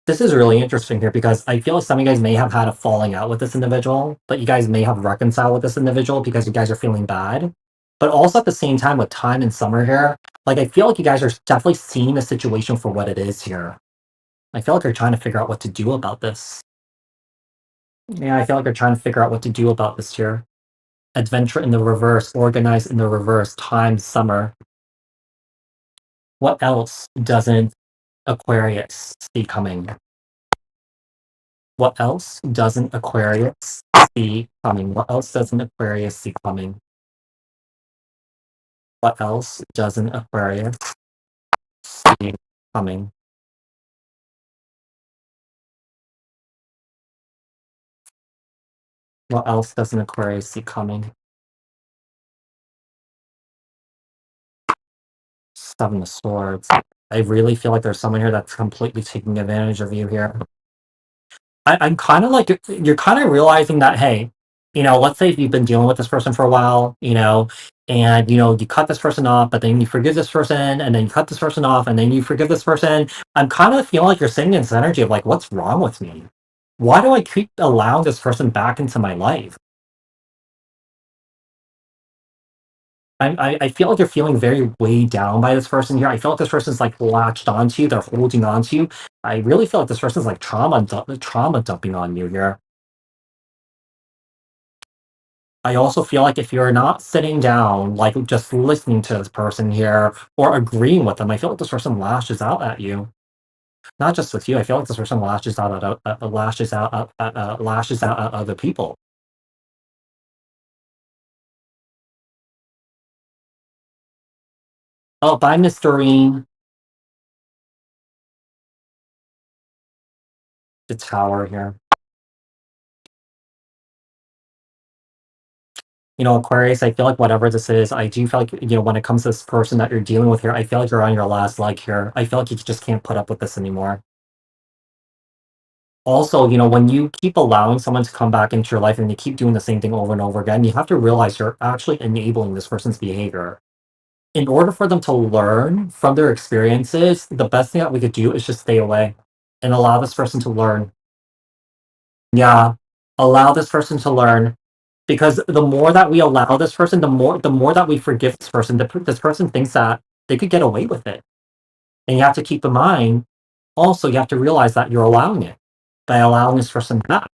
This is really interesting here because I feel like some of you guys may have had a falling out with this individual, but you guys may have reconciled with this individual because you guys are feeling bad. But also at the same time with time and summer here, like I feel like you guys are definitely seeing the situation for what it is here. I feel like you're trying to figure out what to do about this. Yeah, I feel like you're trying to figure out what to do about this here. Adventure in the reverse, organize in the reverse, time, summer. What else doesn't Aquarius see coming? What else doesn't Aquarius see coming? What else doesn't Aquarius see coming? What else doesn't Aquarius see coming? What else doesn't Aquarius see coming? Seven of Swords. I really feel like there's someone here that's completely taking advantage of you here. I'm kind of like you're kind of realizing that hey, let's say if you've been dealing with this person for a while, and you cut this person off, but then you forgive this person, and then you cut this person off, and then you forgive this person. I'm kind of feeling like you're sitting in this energy of like, what's wrong with me? Why do I keep allowing this person back into my life? I feel like you're feeling very weighed down by this person here. I feel like this person's like latched onto you. They're holding on to you. I really feel like this person's like trauma dumping on you here. I also feel like if you're not sitting down, like just listening to this person here or agreeing with them, I feel like this person lashes out at you. Not just with you. I feel like this person lashes out at other people. Oh, bye, Mr. Reen. The tower here. Aquarius, I feel like whatever this is, I do feel like, when it comes to this person that you're dealing with here, I feel like you're on your last leg here. I feel like you just can't put up with this anymore. Also, when you keep allowing someone to come back into your life and they keep doing the same thing over and over again, you have to realize you're actually enabling this person's behavior. In order for them to learn from their experiences, the best thing that we could do is just stay away and allow this person to learn. Yeah, allow this person to learn, because the more that we allow this person, the more that we forgive this person, this person thinks that they could get away with it. And you have to keep in mind, also, you have to realize that you're allowing it by allowing this person back.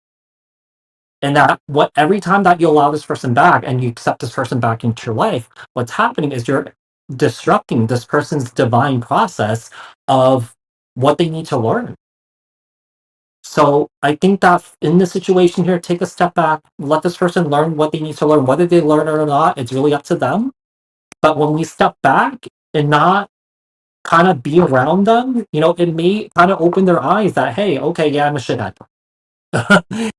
And that what every time that you allow this person back and you accept this person back into your life, what's happening is you're disrupting this person's divine process of what they need to learn. So I think that in this situation here, take a step back, let this person learn what they need to learn. Whether they learn it or not, it's really up to them. But when we step back and not kind of be around them, it may kind of open their eyes that, hey, okay, yeah, I'm a shithead.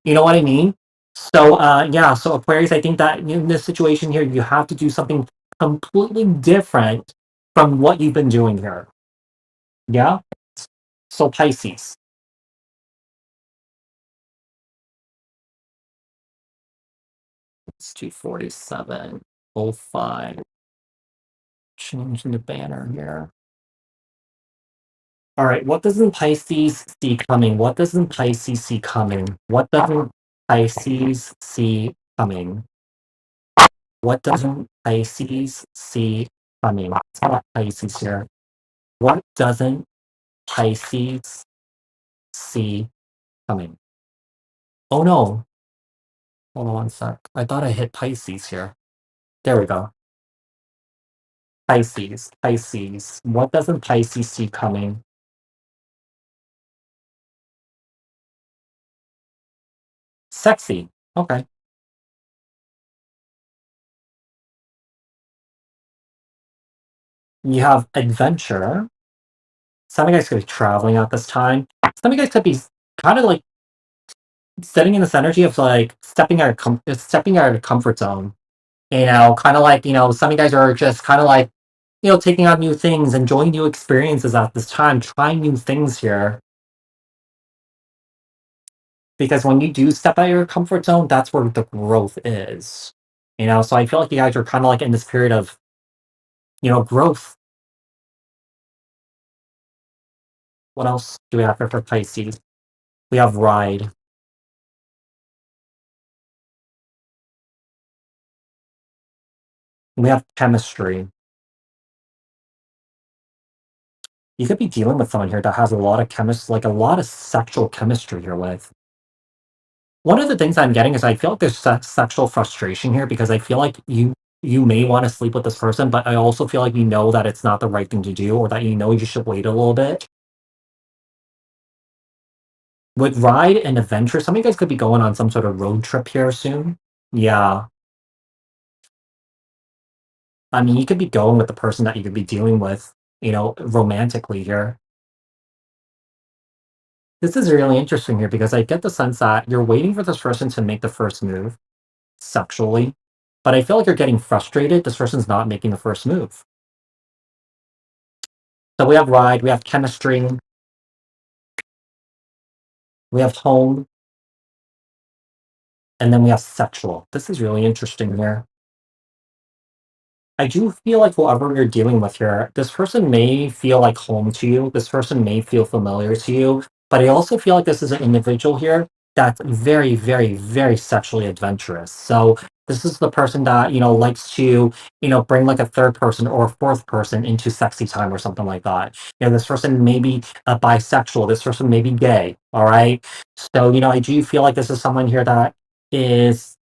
You know what I mean? So, yeah, so Aquarius, I think that in this situation here, you have to do something completely different from what you've been doing here. Yeah? So, Pisces, it's 247:05. Changing the banner here. All right, what doesn't Pisces see coming? What doesn't Pisces see coming? What doesn't Pisces see coming? What doesn't Pisces see coming? It's not Pisces here. What doesn't Pisces see coming? Oh no. Hold on one sec. I thought I hit Pisces here. There we go. Pisces. Pisces. What doesn't Pisces see coming? Sexy. Okay. You have adventure. Some of you guys could be traveling at this time. Some of you guys could be kind of like sitting in this energy of like stepping out of a comfort zone. Kind of like, some of you guys are just kind of like, taking on new things, enjoying new experiences at this time, trying new things here. Because when you do step out of your comfort zone, that's where the growth is. So I feel like you guys are kind of like in this period of, growth. What else do we have here for Pisces? We have ride. We have chemistry. You could be dealing with someone here that has a lot of like a lot of sexual chemistry here with. One of the things I'm getting is I feel like there's sexual frustration here because I feel like you may want to sleep with this person, but I also feel like that it's not the right thing to do, or that you should wait a little bit. With ride and adventure, some of you guys could be going on some sort of road trip here soon. Yeah. I mean, you could be going with the person that you could be dealing with, romantically here. This is really interesting here because I get the sense that you're waiting for this person to make the first move sexually, but I feel like you're getting frustrated. This person's not making the first move. So we have ride, we have chemistry, we have home, and then we have sexual. This is really interesting here. I do feel like whoever you're dealing with here, this person may feel like home to you. This person may feel familiar to you, but I also feel like this is an individual here that's very, very, very sexually adventurous. So this is the person that, likes to, bring like a third person or a fourth person into sexy time or something like that. This person may be bisexual. This person may be gay. All right. So, I do feel like this is someone here that is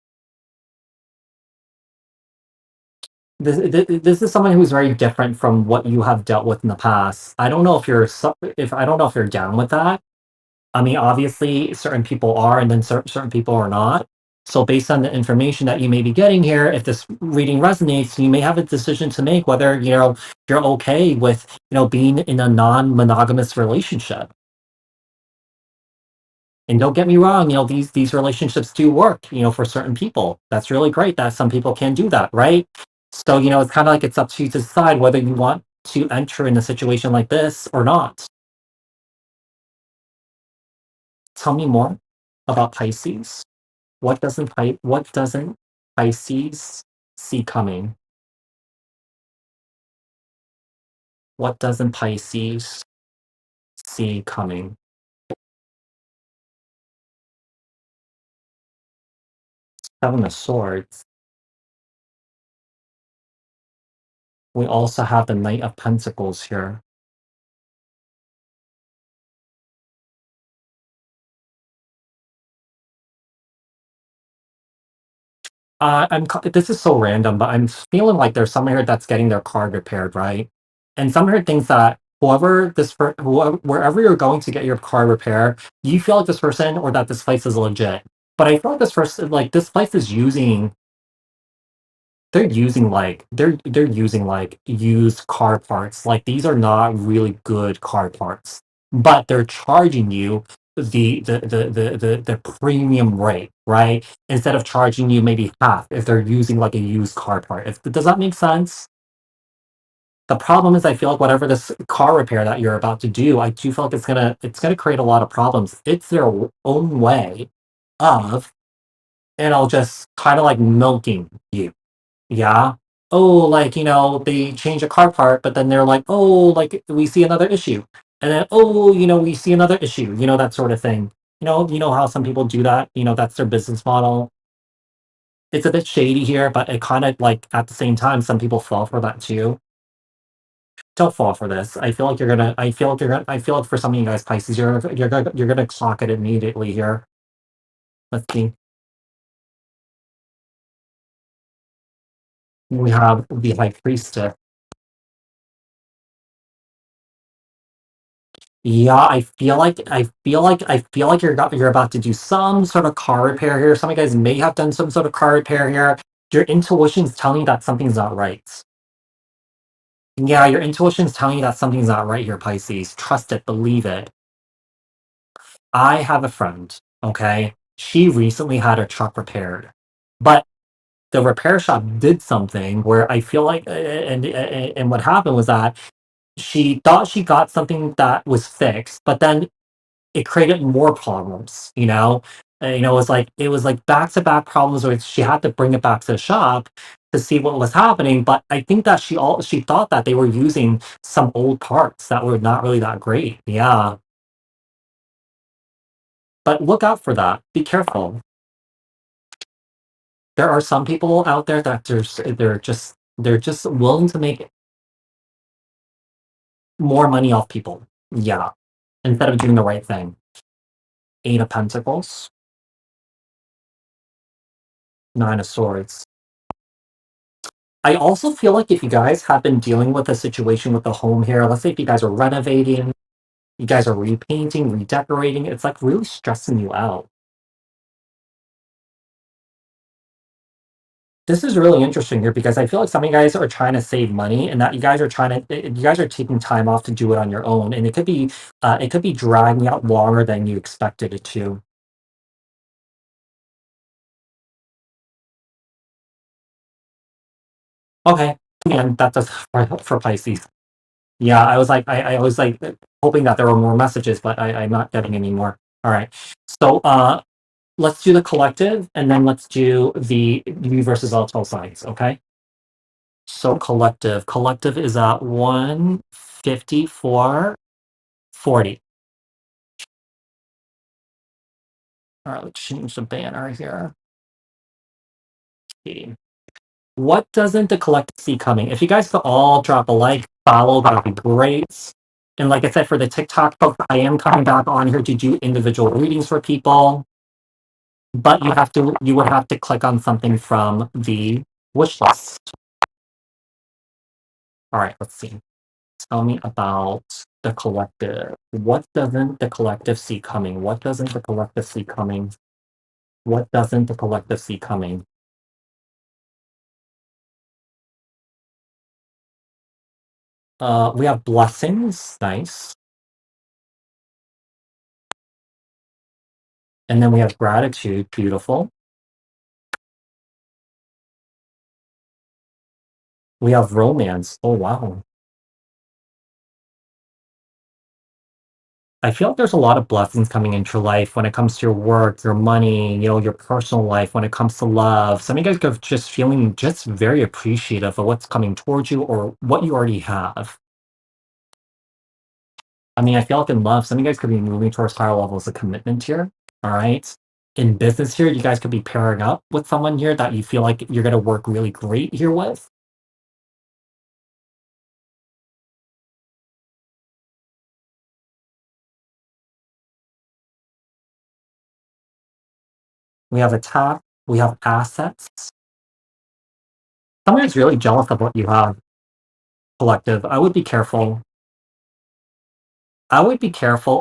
this is someone who's very different from what you have dealt with in the past. I don't know if if I don't know if you're down with that. I mean, obviously, certain people are, and then certain people are not. So, based on the information that you may be getting here, if this reading resonates, you may have a decision to make whether you're okay with being in a non-monogamous relationship. And don't get me wrong, these relationships do work, for certain people. That's really great that some people can do that, right? So, it's kind of like it's up to you to decide whether you want to enter in a situation like this or not. Tell me more about Pisces. What doesn't Pisces see coming? What doesn't Pisces see coming? Seven of Swords. We also have the Knight of Pentacles here. This is so random, but I'm feeling like there's someone here that's getting their car repaired, right? And someone here thinks that wherever you're going to get your car repaired, you feel like this person or that this place is legit. But I feel like this place is using they're using like used car parts. Like these are not really good car parts, but they're charging you the premium rate, right? Instead of charging you maybe half if they're using like a used car part. Does that make sense? The problem is I feel like whatever this car repair that you're about to do, I do feel like it's gonna create a lot of problems. It's their own way of, and I'll just kind of like milking you. Yeah. Oh, like, they change a car part, but then they're like, oh, like we see another issue. And then, oh, we see another issue, that sort of thing. You know how some people do that? That's their business model. It's a bit shady here, but it kind of like at the same time, some people fall for that too. Don't fall for this. I feel like for some of you guys, Pisces, you're gonna clock it immediately here. Let's see. We have the High Priestess. Yeah, I feel like you're about to do some sort of car repair here. Some of you guys may have done some sort of car repair here. Your intuition's telling you that something's not right. Yeah, your intuition's telling you that something's not right here, Pisces. Trust it, believe it. I have a friend, okay? She recently had her truck repaired, but the repair shop did something where I feel like, and what happened was that she thought she got something that was fixed, but then it created more problems, it was like back to back problems where she had to bring it back to the shop to see what was happening. But I think that she thought that they were using some old parts that were not really that great. Yeah. But look out for that. Be careful. There are some people out there that they're just willing to make more money off people. Yeah. Instead of doing the right thing. Eight of Pentacles, Nine of Swords. I also feel like if you guys have been dealing with a situation with the home here, let's say if you guys are renovating, you guys are repainting, redecorating, it's like really stressing you out. This is really interesting here because I feel like some of you guys are trying to save money and that you guys are taking time off to do it on your own. And it could be dragging out longer than you expected it to. Okay. And that does for Pisces. Yeah, I was like hoping that there were more messages, but I'm not getting any more. All right. So let's do the collective and then let's do the you versus all 12 signs, okay? So collective is at 154.40. All right, let's change the banner here. Okay. What doesn't the collective see coming? If you guys could all drop a like, follow, that would be great. And like I said, for the TikTok folks, I am coming back on here to do individual readings for people, but you would have to click on something from the wish list. All right, let's see. Tell me about the collective. What doesn't the collective see coming? What doesn't the collective see coming? What doesn't the collective see coming? We have blessings, nice. And then we have gratitude, beautiful. We have romance. Oh wow. I feel like there's a lot of blessings coming into your life when it comes to your work, your money, your personal life, when it comes to love. Some of you guys are just feeling just very appreciative of what's coming towards you or what you already have. I mean, I feel like in love, some of you guys could be moving towards higher levels of commitment here. All right. In business here, you guys could be pairing up with someone here that you feel like you're going to work really great here with. We have attack. We have assets. Someone is really jealous of what you have, collective. I would be careful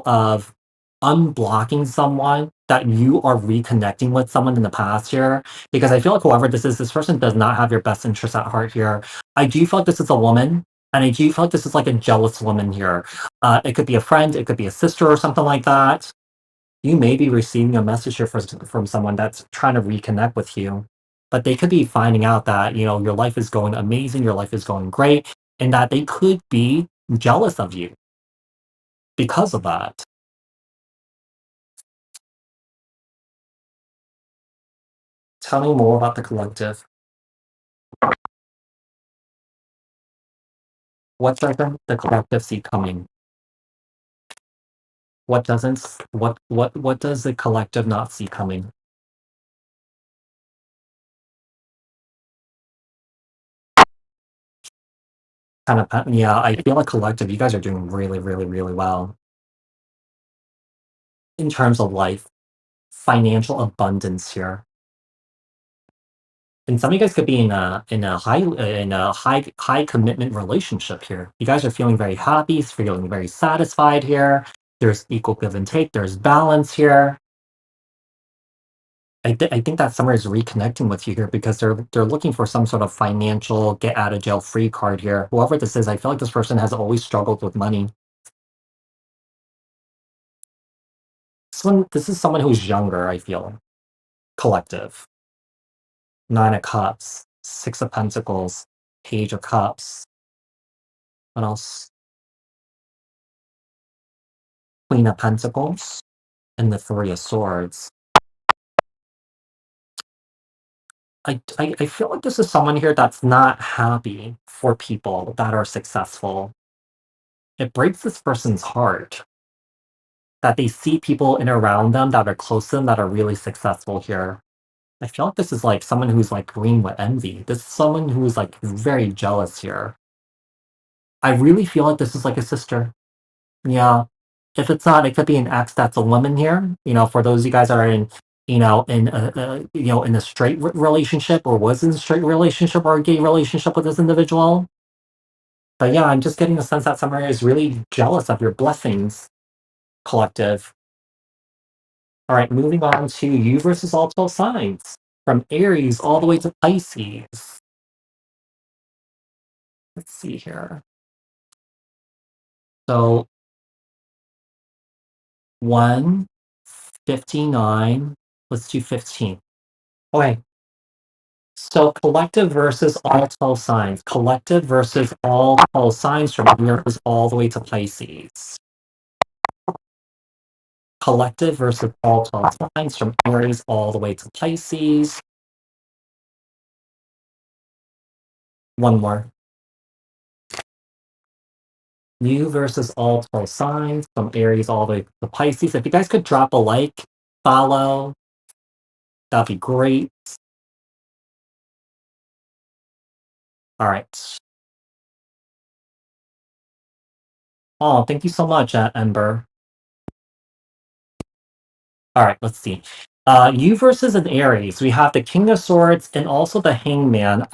of unblocking someone that you are reconnecting with someone in the past here, because I feel like whoever this is, this person does not have your best interests at heart here. I do feel like this is a woman, and I do feel like this is like a jealous woman here. It could be a friend, it could be a sister or something like that. You may be receiving a message here from someone that's trying to reconnect with you, but they could be finding out that, your life is going amazing, your life is going great, and that they could be jealous of you because of that. Tell me more about the collective. What doesn't the collective see coming? What doesn't what does the collective not see coming? Yeah, I feel like collective, you guys are doing really, really, really well in terms of life, financial abundance here. And some of you guys could be in a high commitment relationship here. You guys are feeling very happy, feeling very satisfied here. There's equal give and take. There's balance here. I think that summer is reconnecting with you here because they're looking for some sort of financial get out of jail free card here. Whoever this is, I feel like this person has always struggled with money. This is someone who's younger, I feel. Collective. Nine of Cups, Six of Pentacles, Page of Cups. What else? Queen of Pentacles, and the Three of Swords. I feel like this is someone here that's not happy for people that are successful. It breaks this person's heart that they see people in around them that are close to them that are really successful here. I feel like this is like someone who's like green with envy. This is someone who's like very jealous here. I really feel like this is like a sister. Yeah. If it's not, it could be an ex that's a woman here. For those of you guys that are in a straight relationship or was in a straight relationship or a gay relationship with this individual. But yeah, I'm just getting the sense that someone is really jealous of your blessings, collective. All right, moving on to you versus all 12 signs, from Aries all the way to Pisces. Let's see here. So 159. Let's do 15. Okay. So collective versus all 12 signs. Collective versus all 12 signs from Aries all the way to Pisces. Collective versus all 12 signs from Aries all the way to Pisces. One more. You versus all 12 signs from Aries all the way to Pisces. If you guys could drop a like, follow, that'd be great. All right. Oh, thank you so much, Ember. All right, let's see. You versus an Aries. We have the King of Swords and also the Hangman.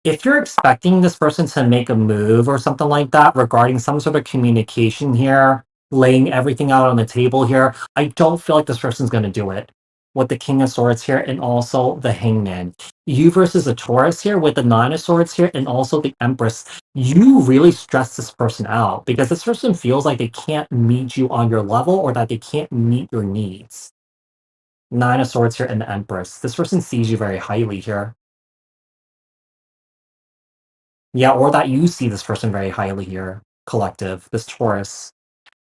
If you're expecting this person to make a move or something like that regarding some sort of communication here, laying everything out on the table here, I don't feel like this person's going to do it with the King of Swords here and also the Hangman. You versus a Taurus here with the Nine of Swords here and also the Empress. You really stress this person out because this person feels like they can't meet you on your level or that they can't meet your needs. Nine of Swords here and the Empress. This person sees you very highly here. Yeah, or that you see this person very highly here, collective, this Taurus.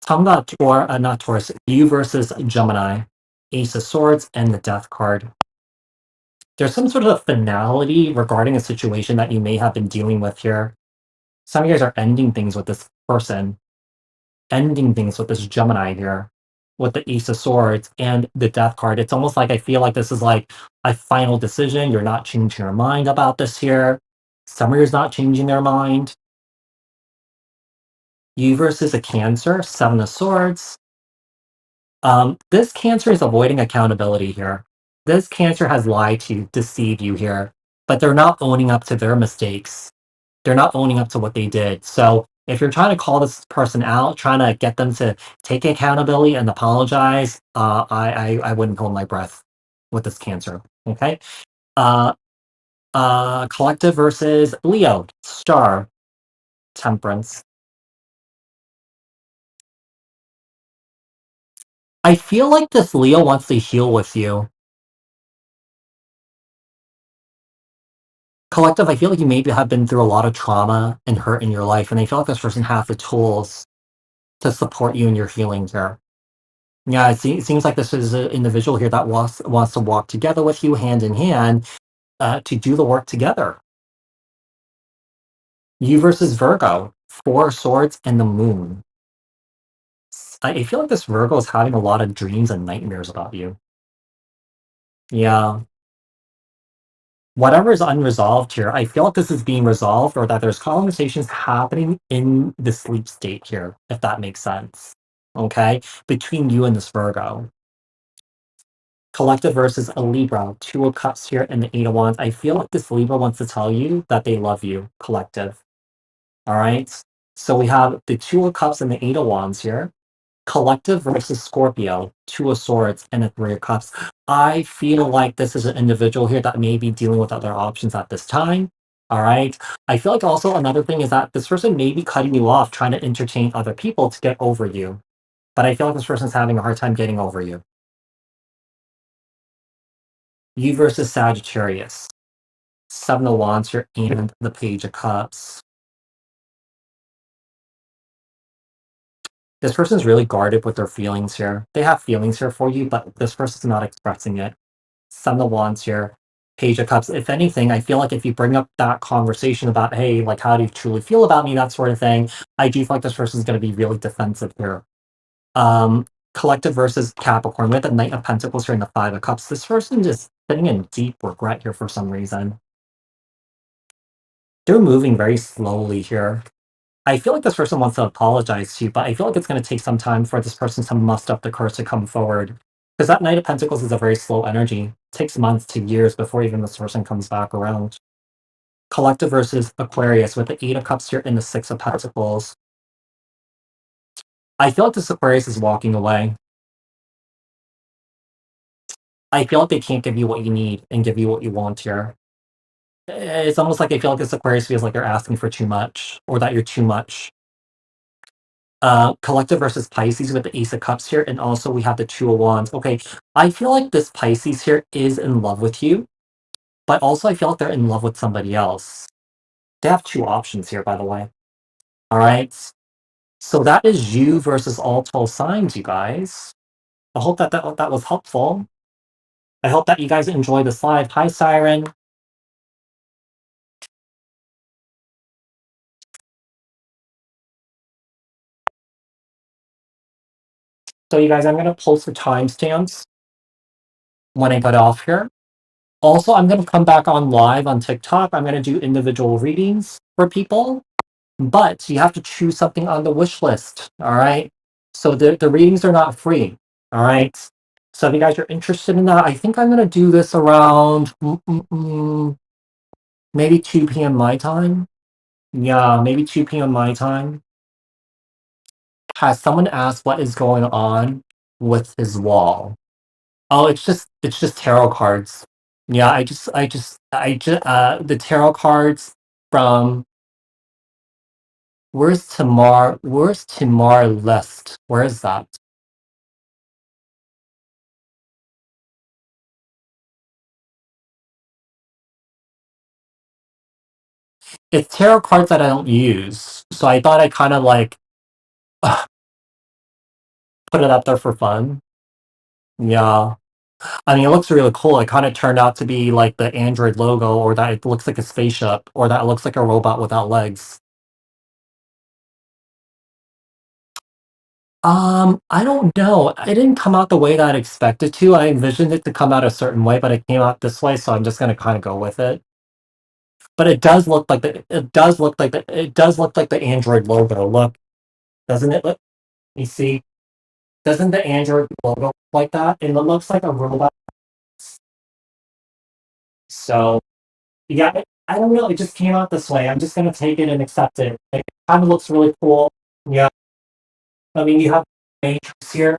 Talking about not Taurus, you versus Gemini, Ace of Swords, and the Death card. There's some sort of finality regarding a situation that you may have been dealing with here. Some of you guys are ending things with this person, ending things with this Gemini here, with the Ace of Swords and the Death card. It's almost like I feel like this is like a final decision. You're not changing your mind about this here. Some of you's not changing their mind. You versus a Cancer, Seven of Swords. This Cancer is avoiding accountability here. This Cancer has lied to you, deceived you here, but they're not owning up to their mistakes. They're not owning up to what they did. So if you're trying to call this person out, trying to get them to take accountability and apologize, I wouldn't hold my breath with this Cancer. Okay. Uh, Collective versus Leo, Star, Temperance. I feel like this Leo wants to heal with you. Collective, I feel like you maybe have been through a lot of trauma and hurt in your life, and I feel like this person has the tools to support you in your healing here. Yeah, it seems like this is an individual here that wants to walk together with you hand in hand to do the work together. You versus Virgo, Four Swords and the Moon. I feel like this Virgo is having a lot of dreams and nightmares about you. Yeah. Whatever is unresolved here, I feel like this is being resolved or that there's conversations happening in the sleep state here, if that makes sense. Okay? Between you and this Virgo. Collective versus a Libra, Two of Cups here and the Eight of Wands. I feel like this Libra wants to tell you that they love you, collective. All right? So we have the Two of Cups and the Eight of Wands here. Collective versus Scorpio, Two of Swords and a Three of Cups. I feel like this is an individual here that may be dealing with other options at this time. All right. I feel like also another thing is that this person may be cutting you off, trying to entertain other people to get over you. But I feel like this person's having a hard time getting over you. You versus Sagittarius, Seven of Wands here and the Page of Cups. This person's really guarded with their feelings here. They have feelings here for you, but this person's not expressing it. Seven of Wands here, Page of Cups. If anything, I feel like if you bring up that conversation about, hey, like, how do you truly feel about me, that sort of thing, I do feel like this person's going to be really defensive here. Collective versus Capricorn. We have the Knight of Pentacles here and the Five of Cups. This person is sitting in deep regret here for some reason. They're moving very slowly here. I feel like this person wants to apologize to you, but I feel like it's going to take some time for this person to muster up the courage to come forward. Because that Knight of Pentacles is a very slow energy. It takes months to years before even this person comes back around. Collective versus Aquarius with the Eight of Cups here and the Six of Pentacles. I feel like this Aquarius is walking away. I feel like they can't give you what you need and give you what you want here. It's almost like I feel like this Aquarius feels like they're asking for too much or that you're too much. Collective versus Pisces with the Ace of Cups here, and also we have the Two of Wands. Okay, I feel like this Pisces here is in love with you, but also I feel like they're in love with somebody else. They have two options here, by the way. All right, so that is you versus all 12 signs, you guys. I hope that was helpful. I hope that you guys enjoy this live. Hi, Siren. So, you guys, I'm gonna post the timestamps when I got off here. Also, I'm gonna come back on live on TikTok. I'm gonna do individual readings for people. But you have to choose something on the wish list. All right. So the readings are not free. All right. So if you guys are interested in that, I think I'm gonna do this around maybe 2 p.m. my time. Yeah, maybe 2 p.m. my time. Has someone asked what is going on with his wall? Oh, it's just tarot cards. Yeah, the tarot cards from Where's Timar Lest? Where is that? It's tarot cards that I don't use. So I thought I kind of like put it up there for fun. Yeah. I mean, it looks really cool. It kind of turned out to be like the Android logo, or that it looks like a spaceship, or that it looks like a robot without legs. I don't know. It didn't come out the way that I expected to. I envisioned it to come out a certain way, but it came out this way, so I'm just gonna kind of go with it. But it does look like the Android logo. Look, doesn't it look? You see, doesn't the Android logo look like that? And it looks like a robot. So yeah, I don't know. It just came out this way. I'm just gonna take it and accept it. It kind of looks really cool. Yeah, I mean, you have majors here.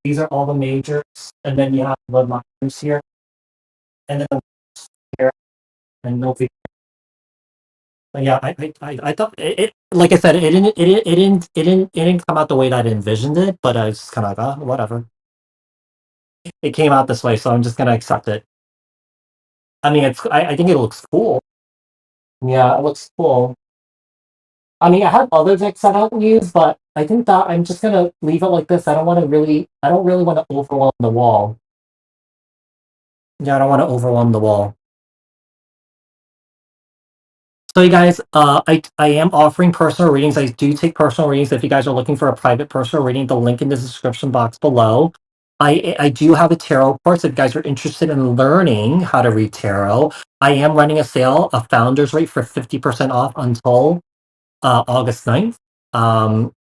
These are all the majors, and then you have the minors here, and then here, and no. But yeah, I thought like I said, it didn't come out the way that I envisioned it, but I was just kind of like, whatever. It came out this way, so I'm just gonna accept it. I mean, I think it looks cool. Yeah, it looks cool. I mean, I have other decks that I don't use, but I think that I'm just gonna leave it like this. I don't really want to overwhelm the wall. Yeah, I don't want to overwhelm the wall. So you guys, I am offering personal readings. I do take personal readings. If you guys are looking for a private personal reading, the link in the description box below. I do have a tarot course. If you guys are interested in learning how to read tarot, I am running a sale, a founder's rate for 50% off until August 9th.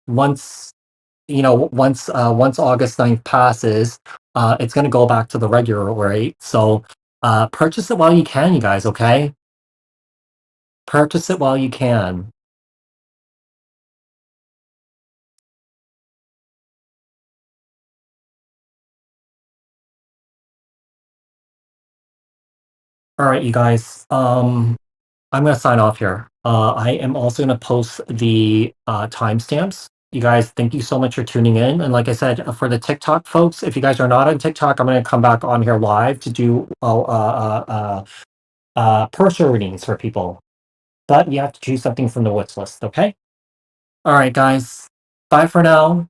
Once once August 9th passes, it's going to go back to the regular rate. So purchase it while you can, you guys. Okay, purchase it while you can. All right, you guys. I'm gonna sign off here. I am also gonna post the timestamps. You guys, thank you so much for tuning in. And like I said, for the TikTok folks, if you guys are not on TikTok, I'm gonna come back on here live to do personal readings for people. But you have to choose something from the wish list. Okay. All right, guys. Bye for now.